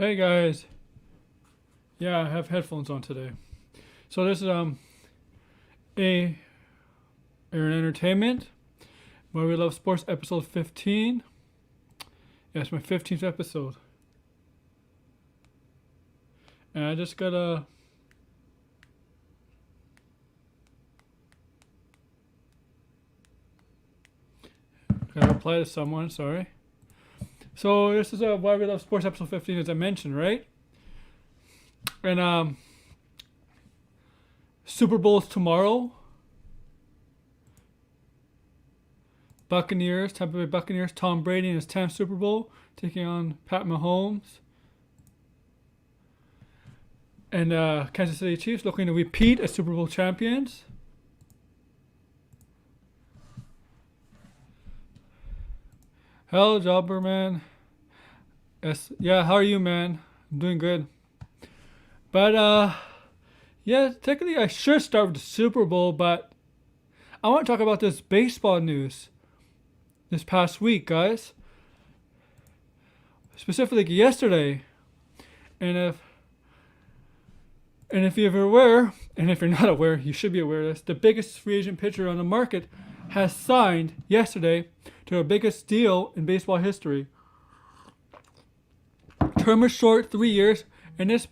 Hey guys. Yeah, I have headphones on today. So this is a an entertainment where we love sports episode 15. Yeah, it's my 15th episode. And I just gotta reply to someone, sorry. So this is why we love sports episode 15 as I mentioned, right? And Super Bowl's tomorrow. Buccaneers, Tampa Bay Buccaneers, Tom Brady in his 10th Super Bowl, taking on Pat Mahomes. And Kansas City Chiefs looking to repeat as Super Bowl champions. Hello, Jobber, man. Yes, yeah, how are you, man? I'm doing good. But, yeah, technically I should start with the Super Bowl, but I want to talk about this baseball news this past week, guys. Specifically yesterday. And if you're aware, and if you're not aware, you should be aware of this, the biggest free agent pitcher on the market has signed yesterday to the biggest deal in baseball history. Term is short, 3 years, and this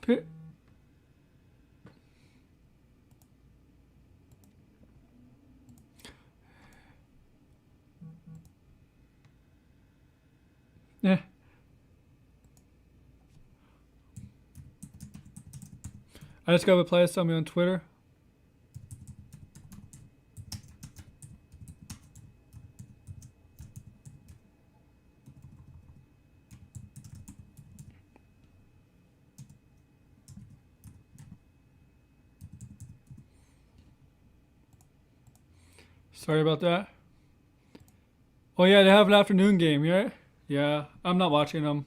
yeah. I just got to reply to somebody on Twitter. Sorry about that. Oh yeah, they have an afternoon game, right? Yeah, I'm not watching them.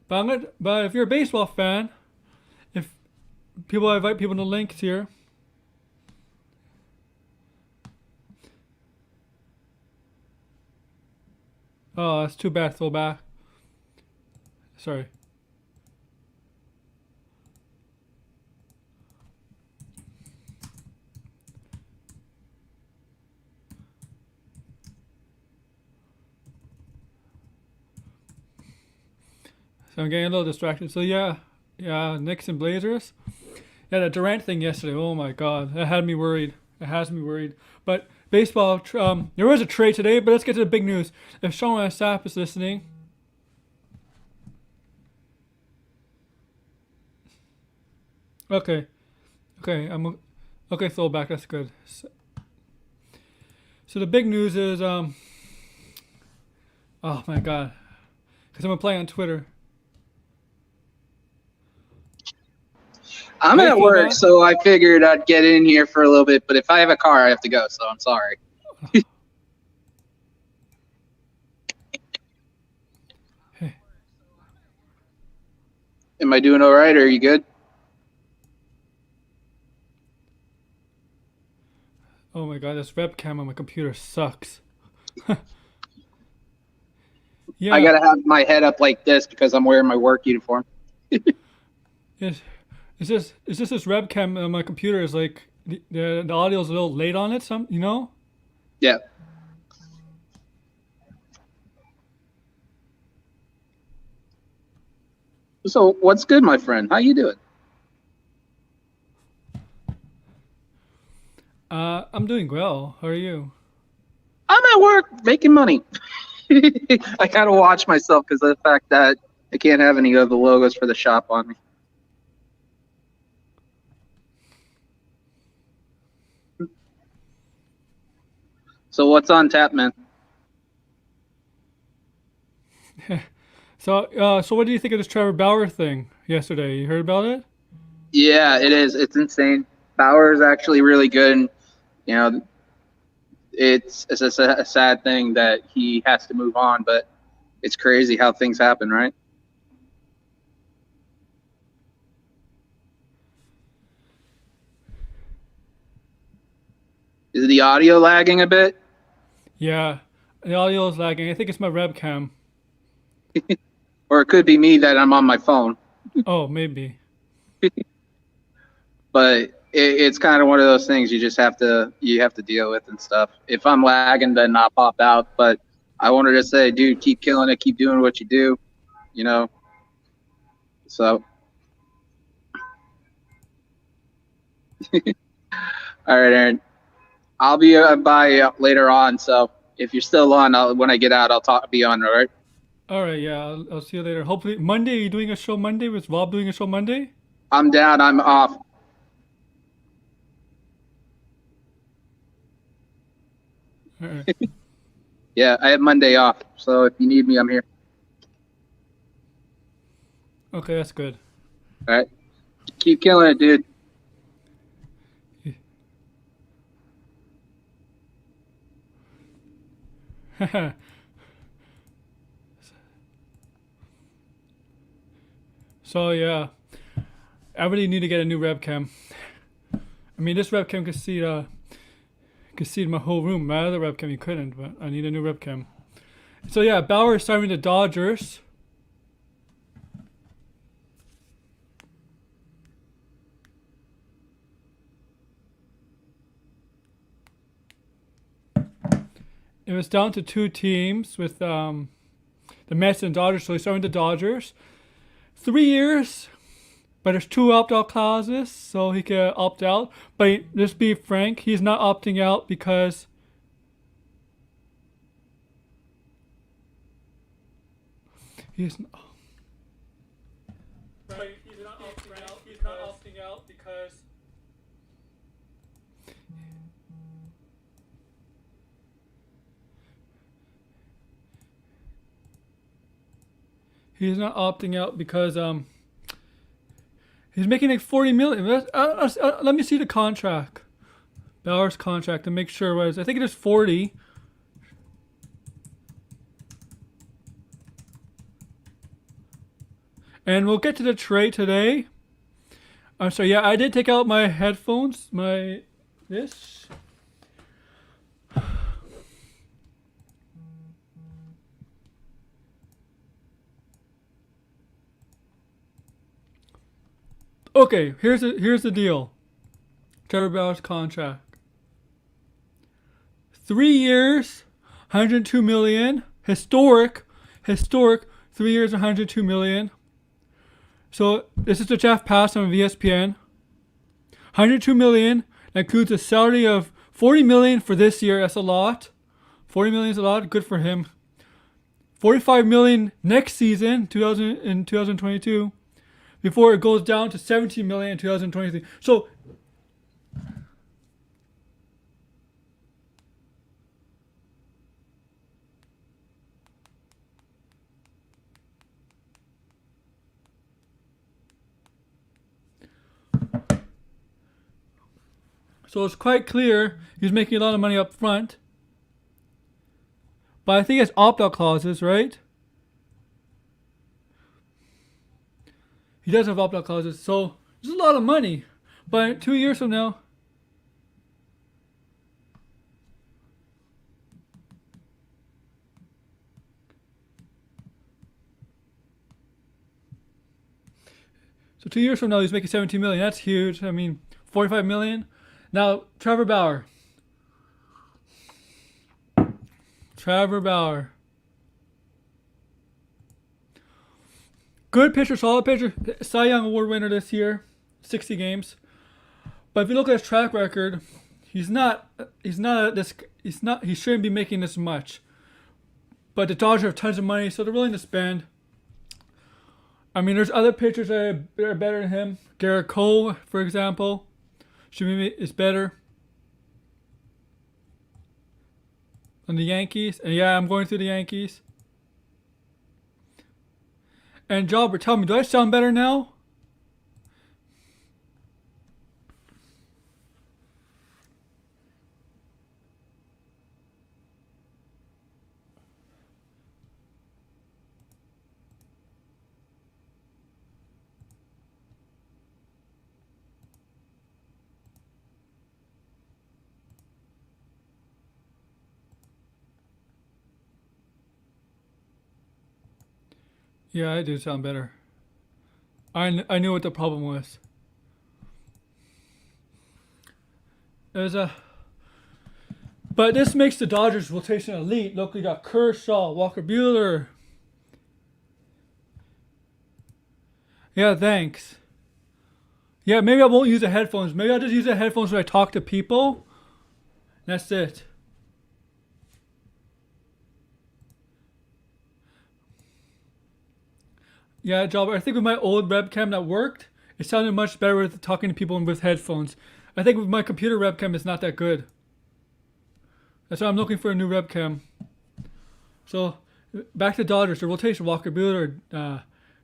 But if you're a baseball fan, if I invite people to links here. Oh, that's too bad. Throw back. Sorry. So I'm getting a little distracted. So yeah, Knicks and Blazers. Yeah, the Durant thing yesterday. Oh my God, that had me worried. It has me worried. But baseball. There was a trade today, but let's get to the big news. If Sean Sapp is listening. Okay, okay. Throwback. That's good. So the big news is oh my God, because I'm gonna play on Twitter. I'm Hey, at work, throwback. so I figured I'd get in here for a little bit. But if I have a car, I have to go, so I'm sorry. Hey. Am I doing all right? Are you good? Oh my God, this webcam on my computer sucks. I Yeah. gotta have my head up like this because I'm wearing my work uniform. Is this webcam on my computer is like the audio's a little late on it, some. Yeah. So what's good, my friend? How you doing? I'm doing well. How are you? I'm at work making money. I gotta watch myself because of the fact that I can't have any of the logos for the shop on me. So what's on tap, man? So what do you think of this Trevor Bauer thing yesterday? You heard about it? Yeah, it is. It's insane. Bauer is actually really good. And, you know, it's a sad thing that he has to move on, but it's crazy how things happen, right? Is the audio lagging a bit? Yeah, the audio is lagging. I think it's my webcam. Or it could be me that I'm on my phone. Oh, maybe. But it's kind of one of those things you have to deal with and stuff. If I'm lagging, then I'll pop out. But I wanted to say, dude, keep killing it, keep doing what you do, you know. So, all right, Aaron, I'll be by later on. So if you're still on, when I get out, be on. All right. All right, yeah, I'll see you later. Hopefully Monday. Are you doing a show Monday? Was Rob doing a show Monday? I'm down. I'm off. All right. Yeah, I have Monday off. So if you need me, I'm here. Okay, that's good. All right. Keep killing it, dude. So yeah, I really need to get a new webcam. I mean, this webcam could see my whole room. My other webcam you couldn't, but I need a new webcam. So yeah, Bauer is starting the Dodgers. It was down to two teams with the Mets and Dodgers, so he's starting the Dodgers. 3 years, but there's two opt-out clauses, so he can opt out. But let's be frank, he's not opting out because he's not. Right, he's not opting out. He's not opting out because he's not opting out because he's making like 40 million. Let me see the contract, Bauer's contract, to make sure what it is. I think it is 40. And we'll get to the trade today. I'm sorry. Yeah, I did take out my headphones. This. Okay, here's the deal. Trevor Bauer's contract. 3 years, 102 million. Historic. 3 years, 102 million. So this is the Jeff Pass on ESPN. 102 million. That includes a salary of 40 million for this year. That's a lot. 40 million is a lot. Good for him. 45 million next season, 2022, before it goes down to 17 million in 2023. So it's quite clear he's making a lot of money up front. But I think it's opt-out clauses, right? He does have opt-out clauses, so there's a lot of money. But 2 years from now, so 2 years from now he's making 17 million. That's huge. I mean, 45 million. Now Trevor Bauer. Good pitcher, solid pitcher. Cy Young Award winner this year, 60 games. But if you look at his track record, he's not. He shouldn't be making this much. But the Dodgers have tons of money, so they're willing to spend. I mean, there's other pitchers that are better than him. Garrett Cole, for example, is better than the Yankees. And yeah, I'm going through the Yankees. And Jobber, tell me, do I sound better now? Yeah, I do sound better. I knew what the problem was. There's a, but this makes the Dodgers rotation elite. Look, we got Kershaw, Walker Buehler. Yeah, thanks. Yeah, maybe I won't use the headphones. Maybe I'll just use the headphones when I talk to people. That's it. Yeah, Job. I think with my old webcam that worked, it sounded much better with talking to people with headphones. I think with my computer webcam, it's not that good. That's why I'm looking for a new webcam. So, back to Dodgers. The rotation: Walker Buehler,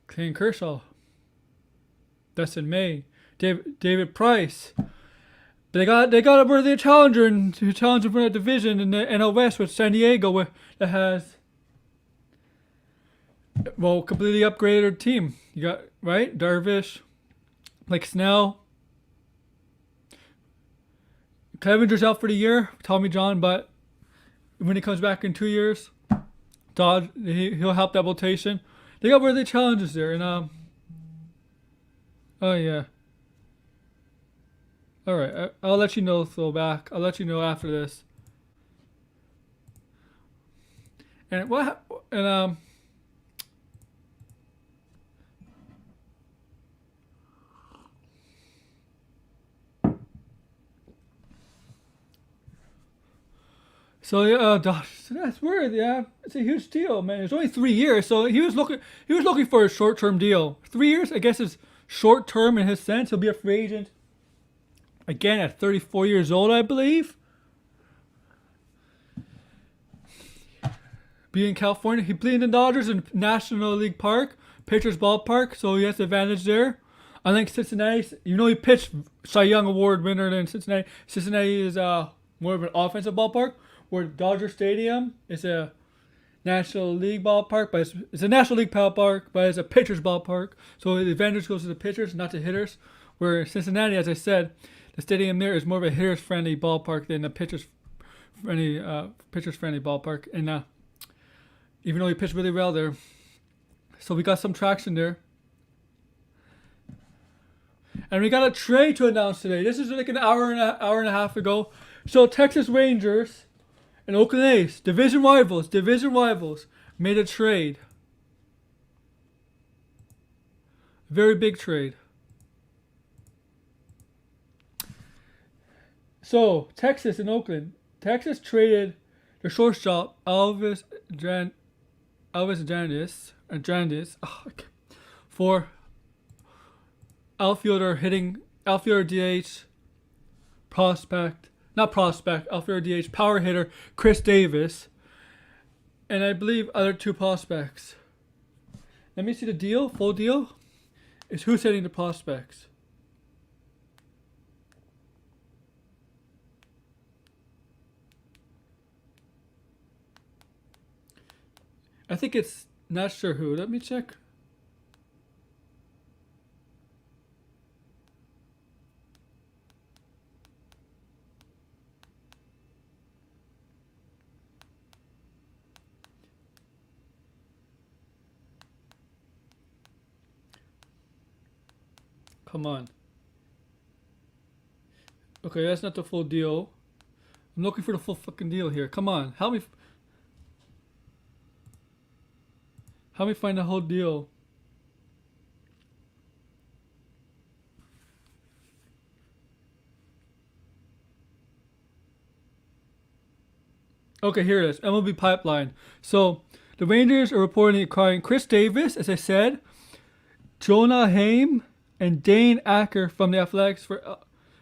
Clayton Kershaw, Dustin May, David Price. They got a worthy challenger and to challenge for that division in the NL West with San Diego, that has completely upgraded team. You got right Darvish, like Snell. Clevenger's out for the year, Tommy John, but when he comes back in 2 years, he'll help that rotation. They got worthy challenges there, and oh yeah. All right, I'll let you know. Throwback. I'll let you know after this. And what? And so yeah, that's weird. Yeah, it's a huge deal, man. It's only 3 years, so he was looking for a short-term deal. 3 years, I guess, is short-term in his sense. He'll be a free agent again at 34 years old, I believe. Being in California, he played in the Dodgers in National League Park, pitcher's ballpark, so he has the advantage there. Unlike Cincinnati, he pitched Cy Young Award winner in Cincinnati. Cincinnati is more of an offensive ballpark, where Dodger Stadium is a National League ballpark, but it's a National League ballpark, but it's a pitcher's ballpark. So the advantage goes to the pitchers, not to hitters. Where Cincinnati, as I said, the stadium there is more of a hitters-friendly ballpark than a pitchers-friendly ballpark. And even though he pitched really well there, so we got some traction there. And we got a trade to announce today. This is like an hour and a half ago. So Texas Rangers and Oakland A's, division rivals, made a trade. Very big trade. So Texas and Oakland. Texas traded their shortstop Elvis Andrandis for outfielder DH outfielder DH power hitter Chris Davis, and I believe other two prospects. Let me see the deal. Full deal is who's hitting the prospects. I think it's not sure who. Let me check. Come on. Okay, that's not the full deal. I'm looking for the full fucking deal here. Come on, help me. Help me find the whole deal. Okay, here it is. MLB Pipeline. So the Rangers are reporting acquiring Chris Davis, as I said, Jonah Haim, and Dane Acker from the Athletics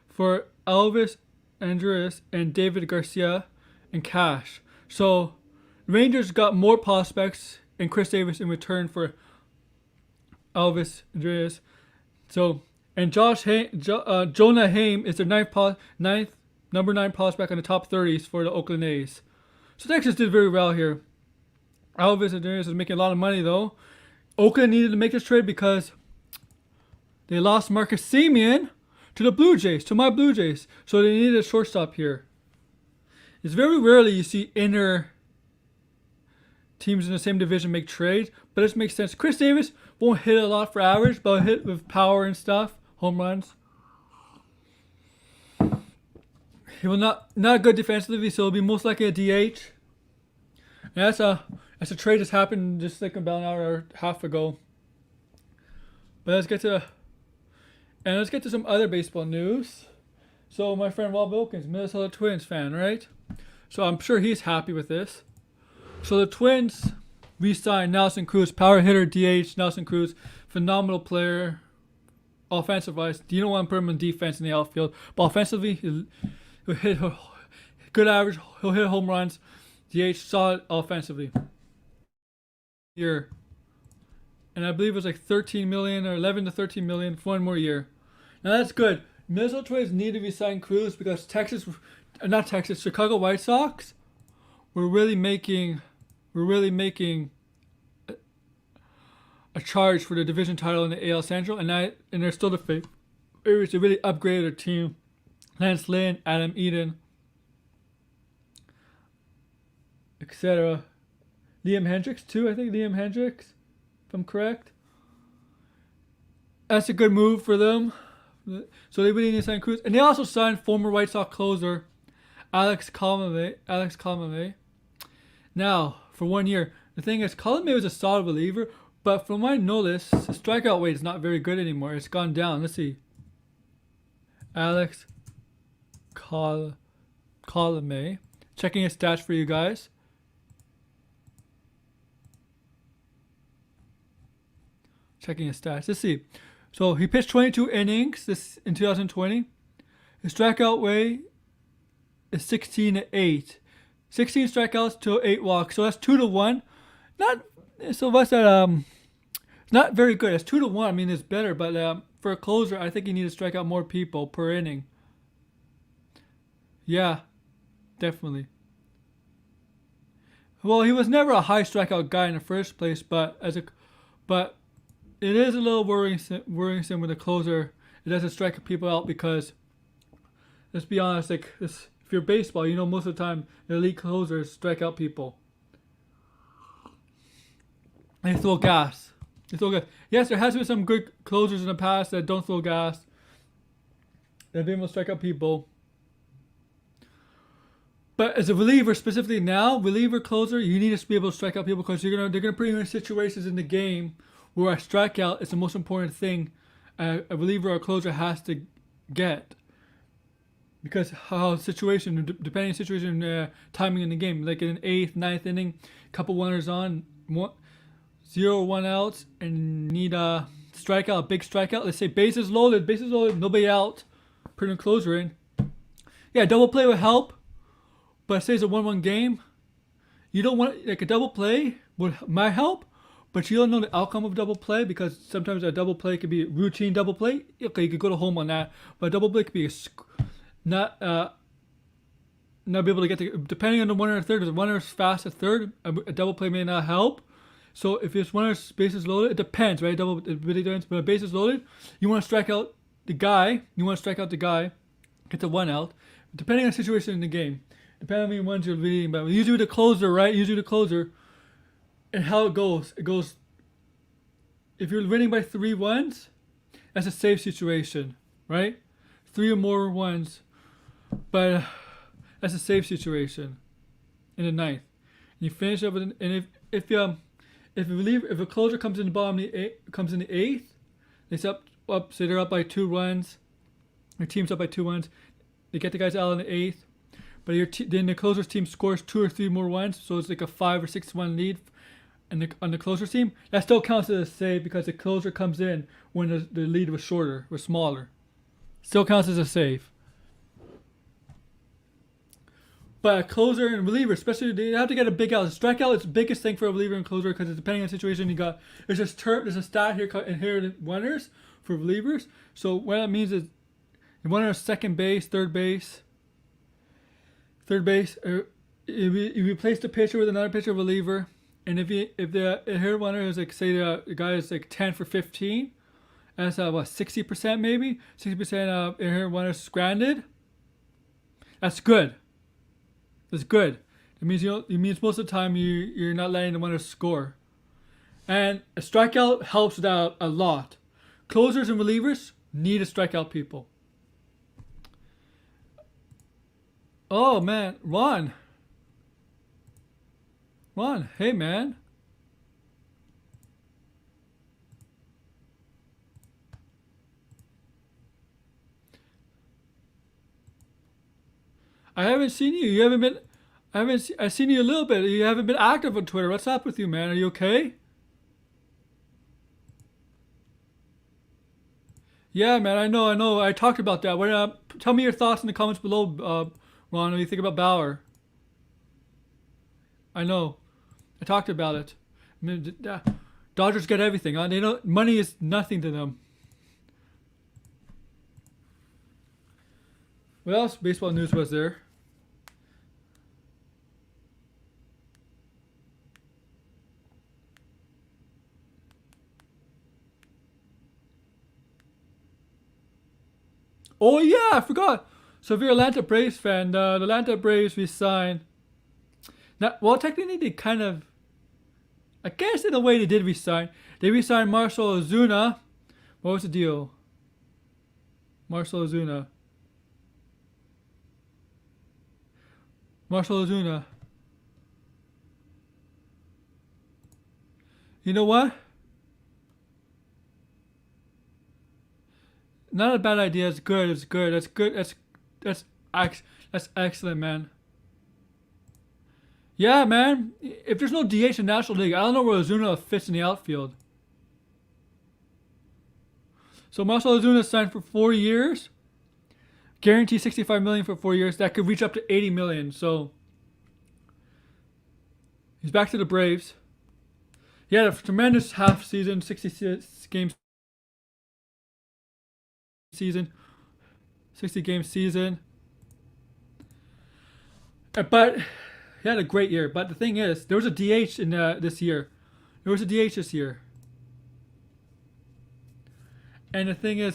for Elvis Andrus and David Garcia and cash. So Rangers got more prospects and Chris Davis in return for Elvis Andrus. So and Jonah Haim is their number 9 prospect on the top 30s for the Oakland A's. So Texas did very well here. Elvis Andrus is making a lot of money though. Oakland needed to make this trade because they lost Marcus Semien to the Blue Jays, to my Blue Jays. So they needed a shortstop here. It's very rarely you see inner teams in the same division make trades, but this makes sense. Chris Davis won't hit a lot for average, but he'll hit with power and stuff, home runs. He will not good defensively, so it'll be most likely a DH. And that's a trade that's happened just like about an hour and a half ago. But let's get to some other baseball news. So my friend Rob Wilkins, Minnesota Twins fan, right? So I'm sure he's happy with this. So the Twins re-signed Nelson Cruz, power hitter, DH. Nelson Cruz, phenomenal player, offensive wise. You don't want to put him in defense in the outfield, but offensively, he'll hit good average. He'll hit home runs. DH, solid offensively. Year, and I believe it was like 13 million or 11 to 13 million for one more year. Now that's good. Minnesota Twins need to resign Cruz because Chicago White Sox were really making a charge for the division title in the AL Central, and they're still the favorites. They really upgraded their team. Lance Lynn, Adam Eden, etc. Liam Hendricks too, I think Liam Hendricks, if I'm correct. That's a good move for them. So they really need to sign Cruz. And they also signed former White Sox closer Alex Colomé. Now, for 1 year. The thing is, Colomé was a solid reliever, but from what I noticed, the strikeout rate is not very good anymore. It's gone down. Let's see. Alex Colomé. Checking his stats for you guys. Checking his stats. Let's see. So he pitched 22 innings in 2020. His strikeout rate is 16-8. 16 strikeouts to 8 walks. So that's 2-1. Not very good. It's 2-1. I mean, it's better, but for a closer, I think you need to strike out more people per inning. Yeah, definitely. Well, he was never a high strikeout guy in the first place, but it is a little worrisome with a closer. It doesn't strike people out because, let's be honest, if you're baseball, you know most of the time the elite closers strike out people. They throw gas. Yes, there has been some good closers in the past that don't throw gas. They've been able to strike out people. But as a reliever, specifically now, reliever closer, you need to be able to strike out people because they're gonna put you in situations in the game where a strikeout is the most important thing a reliever or a closer has to get. Because how depending on situation, timing in the game, like in an 8th, 9th inning, couple runners on, 0-1 outs, and need a strikeout, a big strikeout. Let's say bases loaded, nobody out, putting a closer in. Yeah, double play would help, but say it's a 1-1 game. You don't want a double play might help, but you don't know the outcome of double play because sometimes a double play could be a routine double play. Okay, you could go to home on that, but a double play could be not be able to get depending on the runner at third. If the runner is fast at third, a double play may not help. So if it's runner's bases loaded, it depends, right? It really depends. But a bases loaded, you want to strike out the guy. Get the 1 out. Depending on the situation in the game, depending on how many ones you're leading by. Usually the closer, right? And how it goes. If you're winning by 3 runs, that's a safe situation, right? 3 or more ones, but that's a safe situation in the 9th. And you finish up with if a closer comes in the bottom in the 8th, it's up. Say they're up by 2 runs. Their team's up by 2 runs. They get the guys out in the 8th, but then the closer's team scores 2 or 3 more runs, so it's like a 5 or 6-1 lead. And on the closer team, that still counts as a save because the closer comes in when the lead was smaller. Still counts as a save. But a closer and reliever, especially, they have to get a big out. The strikeout is the biggest thing for a reliever and closer because depending on the situation you got. There's a stat here called inherited runners for relievers. So what that means is the runner is second base, third base. If you replace the pitcher with another pitcher reliever, and if the inherited runner is like, say the guy is like 10 for 15, that's 60% maybe? 60% of inherited runners stranded. That's good. That's good. It means it means most of the time you're not letting the runner score. And a strikeout helps with that a lot. Closers and relievers need to strike out people. Oh man, Ron. Ron, hey man. I haven't seen you. You haven't been. I've seen you a little bit. You haven't been active on Twitter. What's up with you, man? Are you okay? Yeah, man. I know. I know. I talked about that. Tell me your thoughts in the comments below, Ron. What do you think about Bauer? I know. I talked about it. I mean, Dodgers get everything. Huh? They don't. Money is nothing to them. What else baseball news was there? Oh yeah, I forgot. So if you're an Atlanta Braves fan, the Atlanta Braves resigned. Now, well, technically they kind of, I guess in a way they did resign. They resigned Marcell Ozuna. What was the deal? Marcell Ozuna. Marcell Ozuna. You know what? Not a bad idea. It's good. It's good. That's good. That's excellent, man. Yeah, man. If there's no DH in the National League, I don't know where Ozuna fits in the outfield. So Marcell Ozuna signed for 4 years, guaranteed 65 million for 4 years. That could reach up to 80 million. So he's back to the Braves. He had a tremendous half season, 66 games season, 60 game season. But he had a great year. But the thing is, there was a DH in this year. There was a DH this year. And the thing is,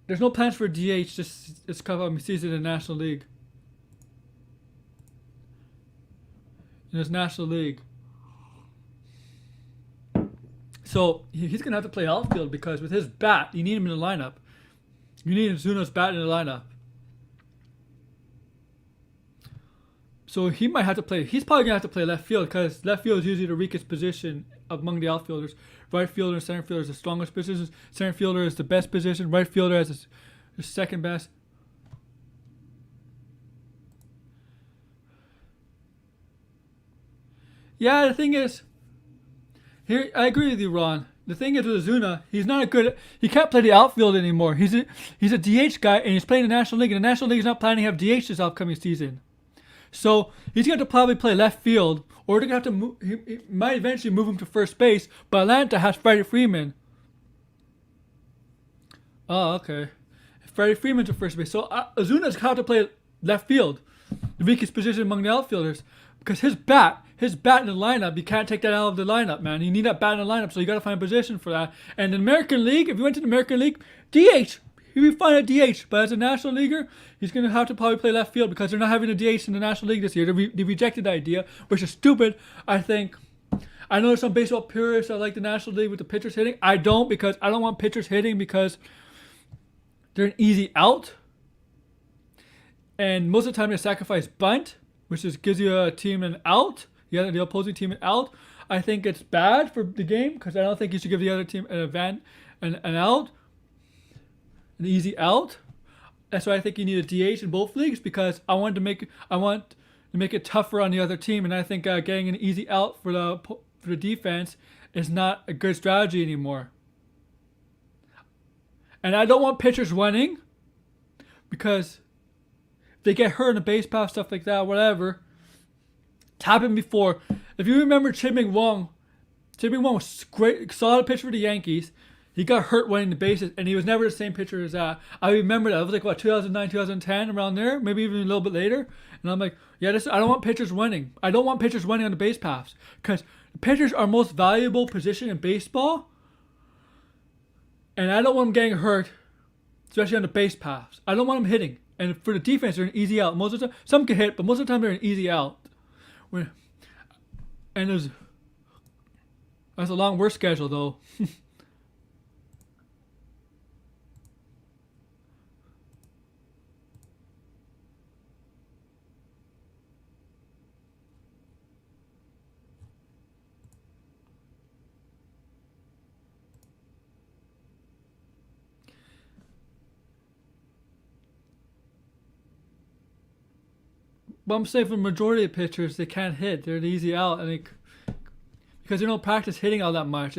there's no plans for DH this season in the National League. In this National League. So he's going to have to play outfield because with his bat, you need him in the lineup. You need Ozuna's bat in the lineup. So he might have to play. He's probably going to have to play left field because left field is usually the weakest position among the outfielders. Right fielder and center fielder is the strongest position. Center fielder is the best position. Right fielder is the second best. Yeah, the thing is, here I agree with you, Ron. The thing is with Ozuna, he's not a good. He can't play the outfield anymore. He's a DH guy, and he's playing the National League. And the National League is not planning to have DH this upcoming season. So he's going to probably play left field, or they're going to have to move. He might eventually move him to first base. But Atlanta has Freddie Freeman. Oh, okay. Freddie Freeman to first base. So Ozuna's going to have to play left field, the weakest position among the outfielders, because his bat in the lineup, you can't take that out of the lineup, man. You need that bat in the lineup, so you got to find a position for that. And in the American League, if you went to the American League, DH. He'd be fine at DH, but as a National Leaguer, he's going to have to probably play left field because they're not having a DH in the National League this year. They rejected the idea, which is stupid, I think. I know there's some baseball purists that like the National League with the pitchers hitting. I don't, because I don't want pitchers hitting because they're an easy out. And most of the time they sacrifice bunt, which gives you a team an out. The opposing team an out. I think it's bad for the game because I don't think you should give the other team an out. An easy out. That's why I think you need a DH in both leagues because I want to make it tougher on the other team, and I think getting an easy out for the defense is not a good strategy anymore. And I don't want pitchers running because if they get hurt in the base path, stuff like that, whatever. It's happened before. If you remember Chip-Ming Wong was great, solid pitcher for the Yankees. He got hurt running the bases, and he was never the same pitcher as that. I remember that. It was like, 2009, 2010, around there, maybe even a little bit later. And I'm like, yeah, I don't want pitchers running. I don't want pitchers running on the base paths because pitchers are most valuable position in baseball, and I don't want them getting hurt, especially on the base paths. I don't want them hitting. And for the defense, they're an easy out. Most of the time, some can hit, but most of the time they're an easy out. And that's a long work schedule, though. But I'm saying for the majority of pitchers, they can't hit. They're an easy out, and because they don't practice hitting all that much.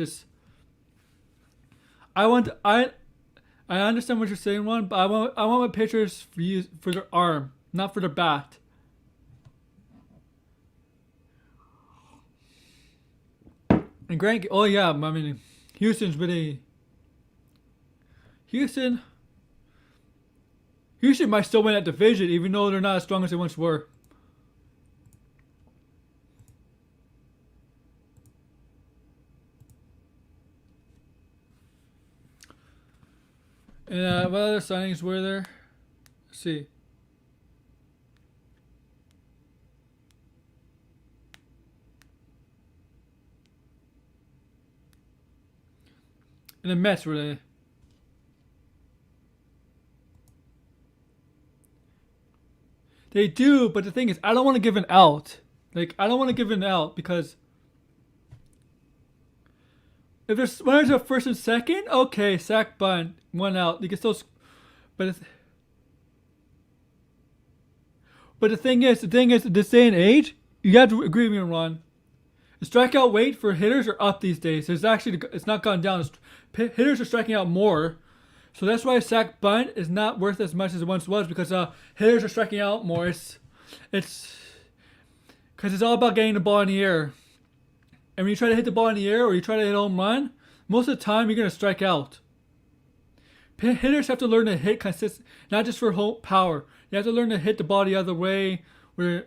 I understand what you're saying, Ron, but I want my pitchers for their arm, not for their bat. And Grant, oh yeah, I mean, Houston's really. Houston might still win that division, even though they're not as strong as they once were. And what other signings were there? Let's see. And the Mets were they? They do, but the thing is, I don't want to give an out. Like, I don't want to give an out because if there's runners at first and second, okay, sack bunt, 1 out. You can still, but the thing is, this day and age, you have to agree with me, Ron. The strikeout rate for hitters are up these days. It's not gone down. Hitters are striking out more. So that's why sack bunt is not worth as much as it once was because hitters are striking out more. It's because it's all about getting the ball in the air. And when you try to hit the ball in the air or you try to hit a home run, most of the time you're going to strike out. Hitters have to learn to hit consistent, not just for power. You have to learn to hit the ball the other way, where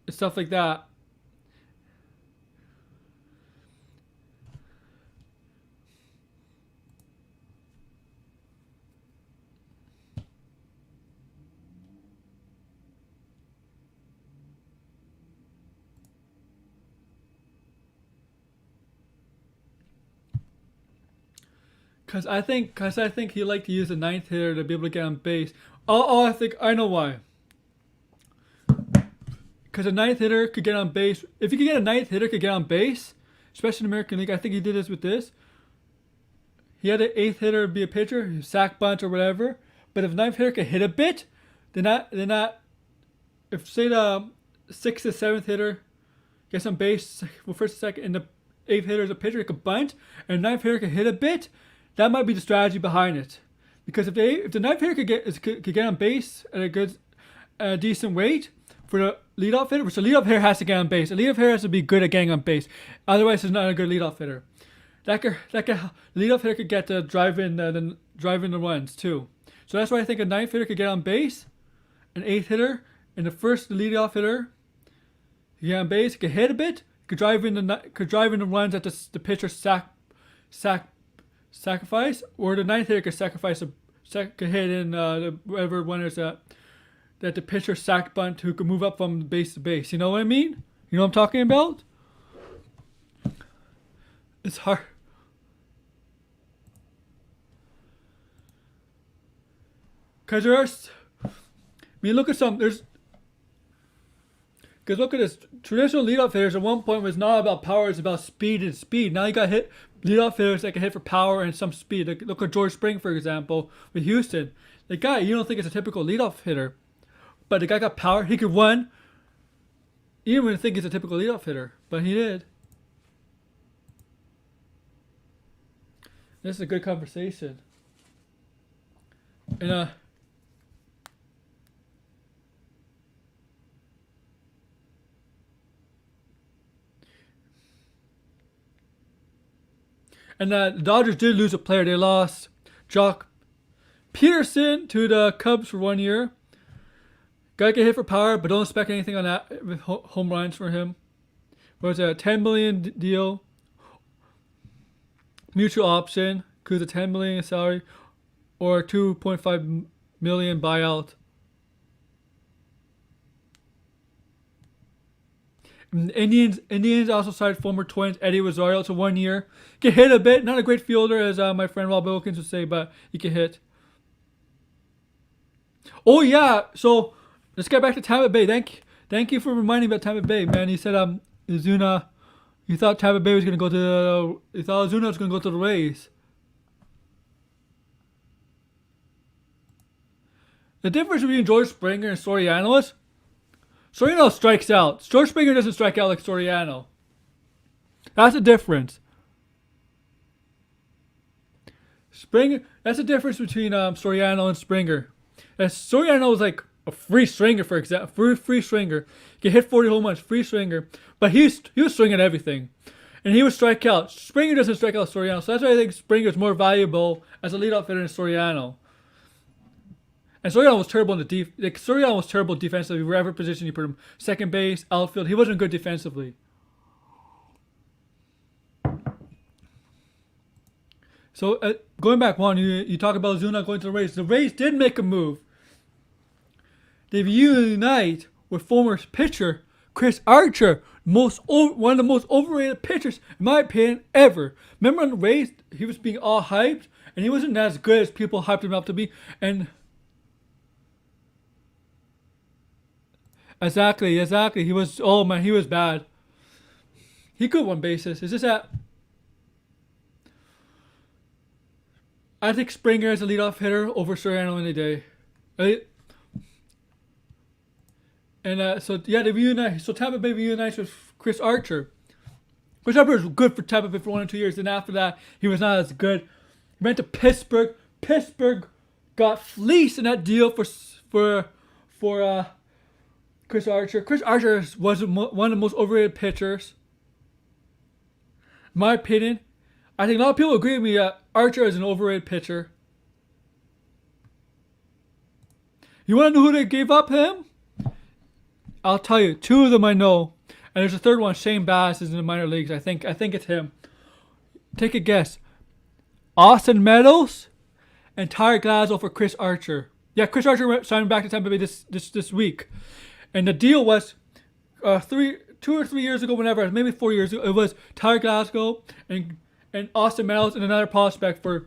stuff like that. Cause I think he liked to use the ninth hitter to be able to get on base. I know why. Cause a ninth hitter could get on base. If you could get a ninth hitter could get on base, especially in the American League, I think he did this with this. He had an eighth hitter be a pitcher, sack bunt or whatever. But if a ninth hitter could hit a bit, they're not. If say the sixth or seventh hitter gets on base, well, first and second, and the eighth hitter is a pitcher, he could bunt, and the ninth hitter could hit a bit. That might be the strategy behind it, because if the ninth hitter could get on base at a good, decent rate for the leadoff hitter, so the leadoff hitter has to get on base. The leadoff hitter has to be good at getting on base, otherwise he's not a good leadoff hitter. Leadoff hitter could get to drive in the runs too. So that's why I think a ninth hitter could get on base, an eighth hitter, and the leadoff hitter could get on base, could hit a bit, could drive in the runs that the pitcher sacrifice, or the ninth hitter could hit in whatever runners that the pitcher sack bunt who could move up from base to base. You know what I mean? You know what I'm talking about? It's hard. Cause look at look at this. Traditional leadoff hitters at one point was not about power, it's about speed and speed. Now you got leadoff hitters that can hit for power and some speed. Look at George Spring, for example, with Houston. The guy, you don't think is a typical leadoff hitter, but the guy got power. He could run. You wouldn't think he's a typical leadoff hitter, but he did. This is a good conversation. And the Dodgers did lose a player. They lost Jock Peterson to the Cubs for 1 year. Guy can hit for power, but don't expect anything on that with home runs for him. It was a $10 million deal, mutual option, includes a $10 million salary, or $2.5 million buyout. Indians also signed former Twins Eddie Rosario to 1 year. Can hit a bit, not a great fielder as my friend Rob Wilkins would say, but he can hit. Oh yeah, so let's get back to Tampa Bay. Thank you for reminding me about Tampa Bay, man. He said Ozuna, you thought Tampa Bay was gonna go to you thought Ozuna was gonna go to the Rays. The difference between George Springer and Soriano is Soriano strikes out. George Springer doesn't strike out like Soriano. That's the difference. That's the difference between Soriano and Springer. And Soriano was like a free stringer, for example. Free stringer. He hit 40 home runs, free stringer. But he was swinging everything. And he would strike out. Springer doesn't strike out Soriano. So that's why I think Springer is more valuable as a leadoff hitter than Soriano. And Soriano was terrible in the Soriano was terrible defensively. Wherever position you put him, second base, outfield, he wasn't good defensively. So going back one, you talk about Ozuna going to the Rays. The Rays did make a move. They reunite with former pitcher Chris Archer, one of the most overrated pitchers in my opinion ever. Remember on the Rays, he was being all hyped, and he wasn't as good as people hyped him up to be. And Exactly. He was he was bad. He could win bases. It's just that I think Springer is a leadoff hitter over Soriano any day. And so they reunite. So Tampa Bay reunites with Chris Archer. Chris Archer was good for Tampa Bay for 1 or 2 years. Then after that, he was not as good. He went to Pittsburgh. Pittsburgh got fleeced in that deal for Chris Archer. Chris Archer was one of the most overrated pitchers. In my opinion, I think a lot of people agree with me that Archer is an overrated pitcher. You want to know who they gave up him? I'll tell you. 2 of them I know. And there's a third one. Shane Bass is in the minor leagues. I think it's him. Take a guess. Austin Meadows and Tyler Glasgow for Chris Archer. Yeah, Chris Archer signed back to Tampa Bay this week. And the deal was 2 or 3 years ago, maybe 4 years ago, it was Tyler Glasgow and Austin Meadows and another prospect for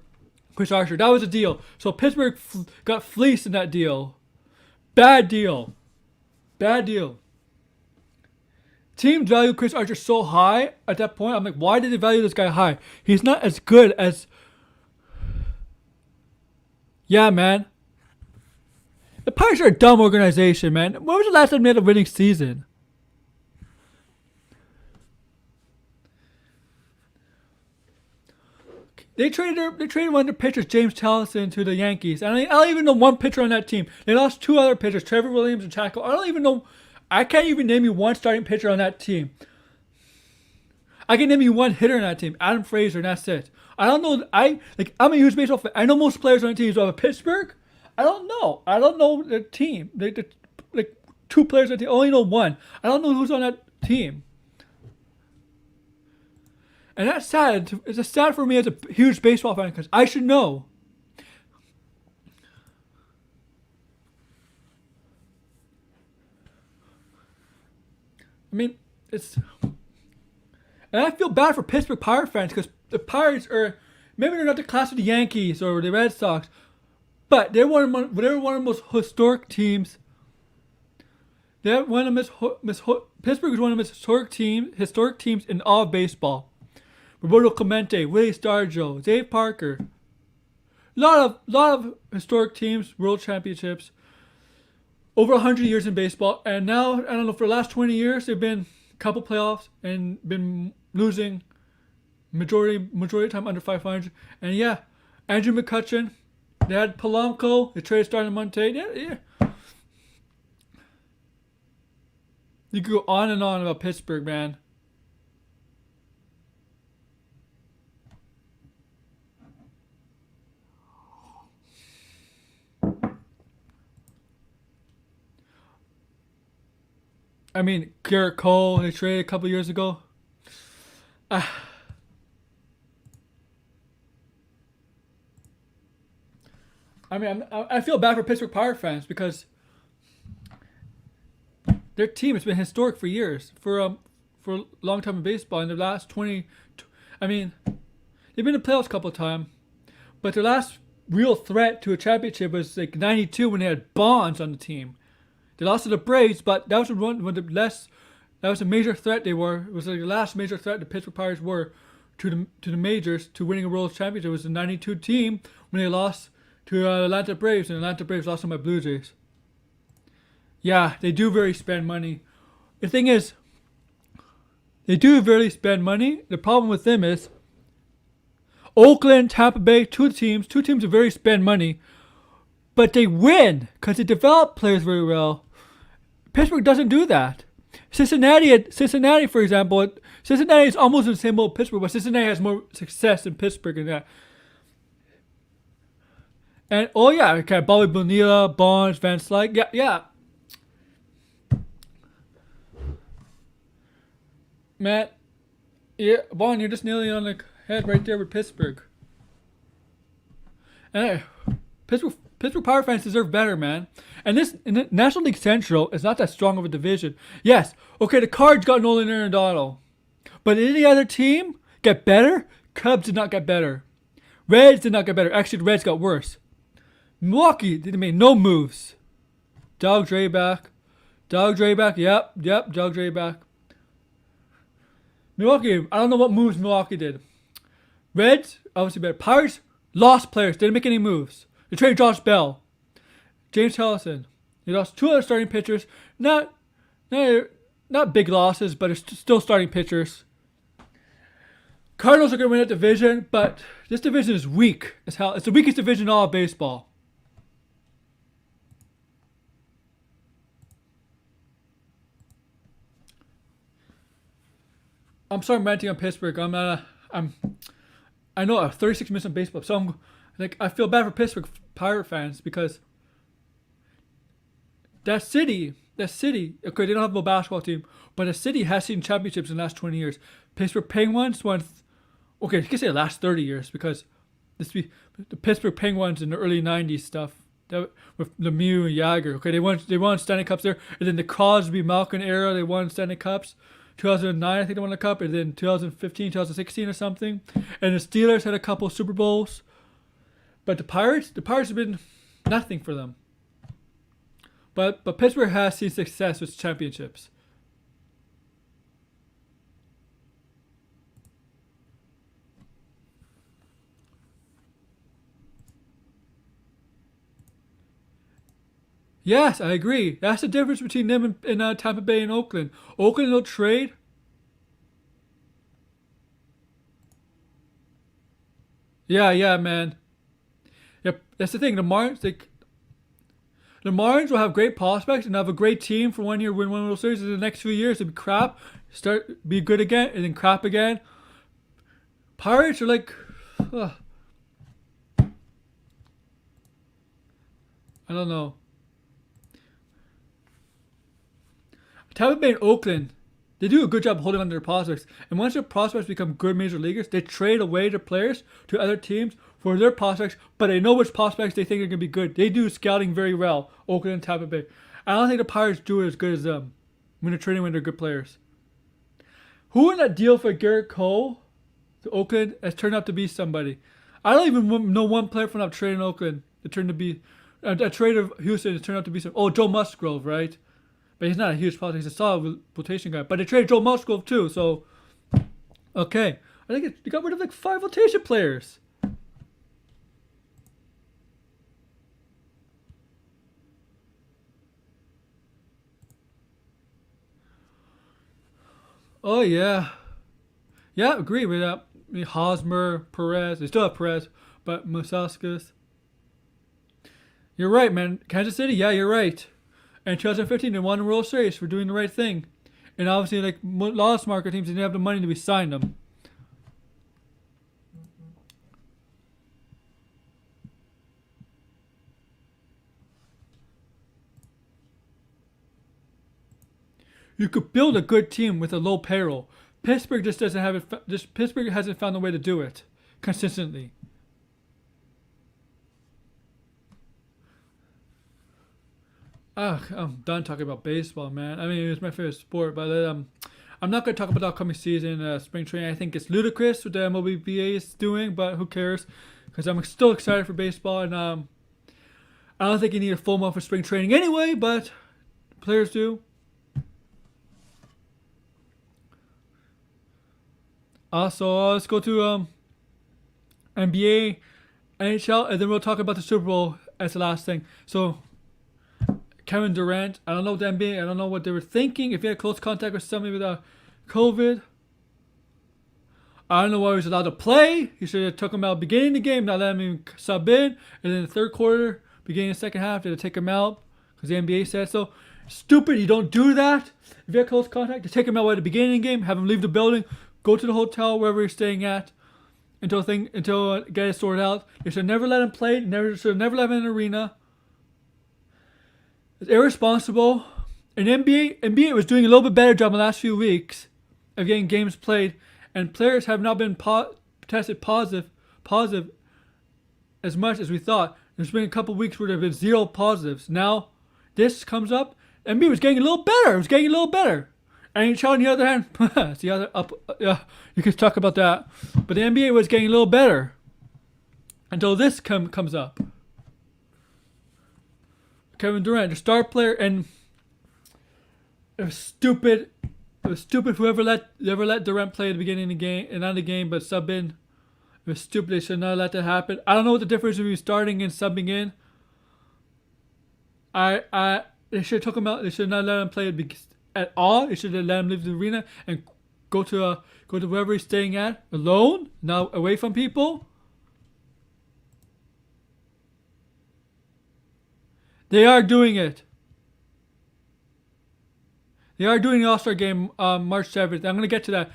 Chris Archer. That was a deal. So Pittsburgh got fleeced in that deal. Bad deal. Teams value Chris Archer so high at that point. I'm like, why did they value this guy high? He's not as good as... Yeah, man. The Pirates are a dumb organization, man. When was the last time they had a winning season? They traded one of their pitchers, James Tellison, to the Yankees. And I don't even know one pitcher on that team. They lost 2 other pitchers, Trevor Williams and Chaco. I don't even know. I can't even name you one starting pitcher on that team. I can name you one hitter on that team, Adam Frazier, and that's it. I don't know. I'm a huge baseball fan. I know most players on the team. So have a Pittsburgh. I don't know the team. Like 2 players on the team. I only know one. I don't know who's on that team. And that's sad. It's sad for me as a huge baseball fan because I should know. I mean, and I feel bad for Pittsburgh Pirates fans because the Pirates are, maybe they're not the class of the Yankees or the Red Sox, but they're one of the most historic teams. Pittsburgh is one of the most historic teams in all of baseball. Roberto Clemente, Willie Stargell, Dave Parker. Lot of historic teams, world championships. Over 100 years in baseball, and now I don't know, for the last 20 years they've been a couple playoffs and been losing majority of the time under 500. And yeah, Andrew McCutchen, they had Polanco, they traded Starling Marte. Yeah. You could go on and on about Pittsburgh, man. I mean, Garrett Cole, they traded a couple years ago. I mean, I feel bad for Pittsburgh Pirates fans because their team has been historic for years. For for a long time in baseball. In the last 20, I mean, they've been in the playoffs a couple of times, but their last real threat to a championship was like '92 when they had Bonds on the team. They lost to the Braves, but that was one of the less. That was a major threat. It was like the last major threat the Pittsburgh Pirates were to the majors, to winning a World Championship. It was the '92 team when they lost to Atlanta Braves, and Atlanta Braves lost to my Blue Jays. Yeah, they do really spend money. The thing is, they do really spend money. The problem with them is Oakland, Tampa Bay, two teams that very spend money, but they win because they develop players very well. Pittsburgh doesn't do that. Cincinnati, for example, Cincinnati is almost in the same boat Pittsburgh, but Cincinnati has more success than Pittsburgh in that. And oh yeah, okay, Bobby Bonilla, Bonds, Van Slyke, yeah. Matt, yeah, Vaughn, you're just nearly on the head right there with Pittsburgh. And Pittsburgh Pirate fans deserve better, man. And this in the National League Central is not that strong of a division. Yes, okay, the Cards got Nolan Arenado, but did any other team get better? Cubs did not get better. Reds did not get better. Actually, the Reds got worse. Milwaukee didn't make no moves. Dog Dre back. Yep, Dog Dre back. Milwaukee, I don't know what moves Milwaukee did. Reds, obviously better. Pirates lost players. Didn't make any moves. They traded Josh Bell. James Harrison. They lost two other starting pitchers. Not big losses, but it's still starting pitchers. Cardinals are going to win that division, but this division is weak as hell. It's the weakest division in all of baseball. I'm sorry I'm ranting on Pittsburgh. I know I have 36 minutes on baseball, so I feel bad for Pittsburgh Pirate fans because that city, okay, they don't have a basketball team, but the city has seen championships in the last 20 years. Pittsburgh Penguins won, okay, you can say the last 30 years because the Pittsburgh Penguins in the early 90s stuff, with Lemieux and Jagger, okay, they won Stanley Cups there, and then the Crosby Malkin era, they won Stanley Cups. 2009, I think they won the cup, and then 2015, 2016 or something. And the Steelers had a couple Super Bowls. But the Pirates have been nothing for them. But Pittsburgh has seen success with championships. Yes, I agree. That's the difference between them and Tampa Bay and Oakland. Oakland will trade. Yeah, man. Yep, that's the thing. The Marlins will have great prospects and have a great team for 1 year, win one of those series. In the next few years, it'll be crap, be good again, and then crap again. Pirates are like, I don't know. Tampa Bay and Oakland, they do a good job of holding on to their prospects. And once their prospects become good major leaguers, they trade away their players to other teams for their prospects, but they know which prospects they think are going to be good. They do scouting very well, Oakland and Tampa Bay. I don't think the Pirates do it as good as them when they're trading when they're good players. Who in that deal for Garrett Cole to Oakland has turned out to be somebody? I don't even know one player from that trade in Oakland that turned to be a trade of Houston has turned out to be some. Oh, Joe Musgrove, right? But he's not a huge prospect. He's a solid rotation guy. But they traded Joe Musgrove too, so okay. I think they got rid of like 5 rotation players. Oh yeah, agree with that. I mean, Hosmer, Perez. They still have Perez, but Musaskis. You're right, man. Kansas City. Yeah, you're right. And 2015, they won the World Series for doing the right thing. And obviously, like a lot of smart teams, didn't have the money to be signed them. You could build a good team with a low payroll. Pittsburgh just doesn't have it. Pittsburgh hasn't found a way to do it consistently. I'm done talking about baseball, man. I mean, it's my favorite sport, but I'm not going to talk about the upcoming season, spring training. I think it's ludicrous what the MLBPA is doing, but who cares? Because I'm still excited for baseball, and I don't think you need a full month for spring training anyway, but players do. So let's go to NBA, NHL, and then we'll talk about the Super Bowl as the last thing. So Kevin Durant, I don't know what the NBA, I don't know what they were thinking. If he had close contact with somebody with COVID, I don't know why he was allowed to play. He should have took him out beginning of the game, not let him sub in, and then the third quarter, beginning of the second half, they had to take him out because the NBA said so. Stupid, you don't do that. If you have close contact, to take him out at the beginning of the game, have him leave the building, go to the hotel wherever you're staying at until get it sorted out. They should never let him play. Should never let him in an arena. It's irresponsible. And NBA was doing a little bit better job in the last few weeks of getting games played, and players have not been tested positive as much as we thought. There's been a couple weeks where there have been 0 positives. Now this comes up. NBA was getting a little better. It was getting a little better. NHL, on the other hand, it's the other up. Yeah, you could talk about that. But the NBA was getting a little better until this comes up. Kevin Durant, the star player, and it was stupid. It was stupid. Whoever let Durant play at the beginning of the game, and not the game, but sub in. It was stupid. They should not let that happen. I don't know what the difference between starting and subbing in. They should have took him out. They should not let him play at all. They should have let him leave the arena and go to wherever he's staying at alone, not away from people. They are doing it. They are doing the All-Star game March 7th. I'm going to get to that.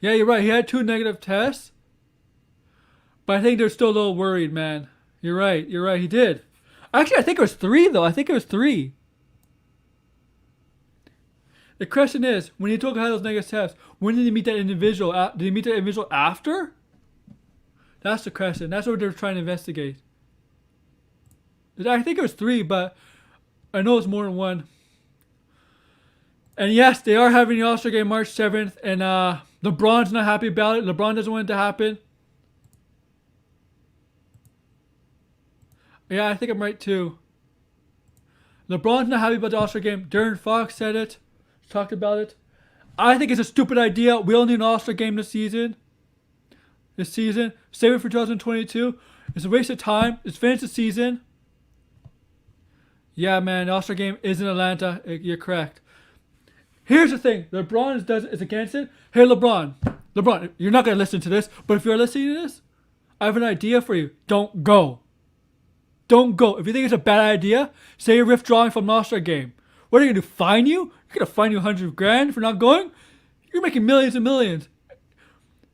Yeah, you're right. He had 2 negative tests. But I think they're still a little worried, man. You're right. He did. Actually, I think it was 3, though. I think it was 3. The question is, when he took out those negative tests, when did he meet that individual? Did he meet that individual after? That's the question. That's what they're trying to investigate. I think it was 3, but I know it's more than 1. And yes, they are having the All-Star game March 7th, and LeBron's not happy about it. LeBron doesn't want it to happen. Yeah, I think I'm right too. LeBron's not happy about the All-Star game. Darren Fox said it. Talked about it. I think it's a stupid idea. We only need an All-Star game this season. Save it for 2022. It's a waste of time. It's finished the season. Yeah, man, the All-Star game is in Atlanta. You're correct. Here's the thing. LeBron is against it. Hey, LeBron, you're not going to listen to this, but if you're listening to this, I have an idea for you. Don't go. Don't go. If you think it's a bad idea, say you're withdrawing from the All-Star game. What are you going to do, fine you? You're going to fine you $100,000 for not going? You're making millions and millions.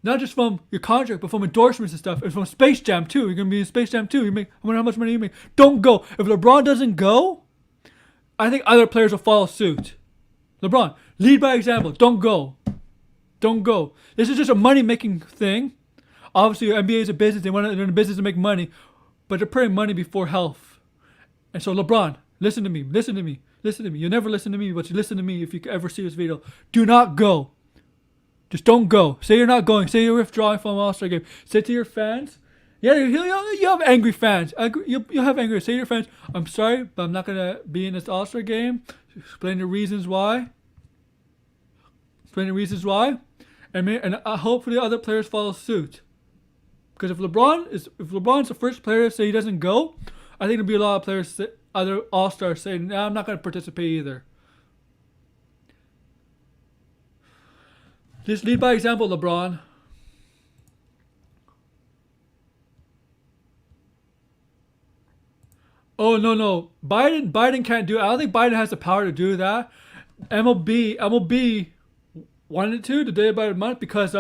Not just from your contract, but from endorsements and stuff. And from Space Jam, too. You're going to be in Space Jam, too. I wonder how much money you make. Don't go. If LeBron doesn't go, I think other players will follow suit. LeBron, lead by example. Don't go. Don't go. This is just a money-making thing. Obviously, NBA is a business. They're in the business to make money. But they're putting money before health. And so, LeBron, listen to me. You'll never listen to me, but you listen to me if you ever see this video. Do not go. Just don't go. Say you're not going. Say you're withdrawing from an All-Star game. Say to your fans. Yeah, you have angry fans. You'll have angry. Say to your fans, I'm sorry, but I'm not going to be in this All-Star game. Explain the reasons why. And hopefully other players follow suit. Because if LeBron's the first player to say he doesn't go, I think there'll be a lot of players, other All-Stars saying, nah, I'm not going to participate either. Just lead by example, LeBron. Oh, no. Biden can't do it. I don't think Biden has the power to do that. MLB wanted to the day about a month because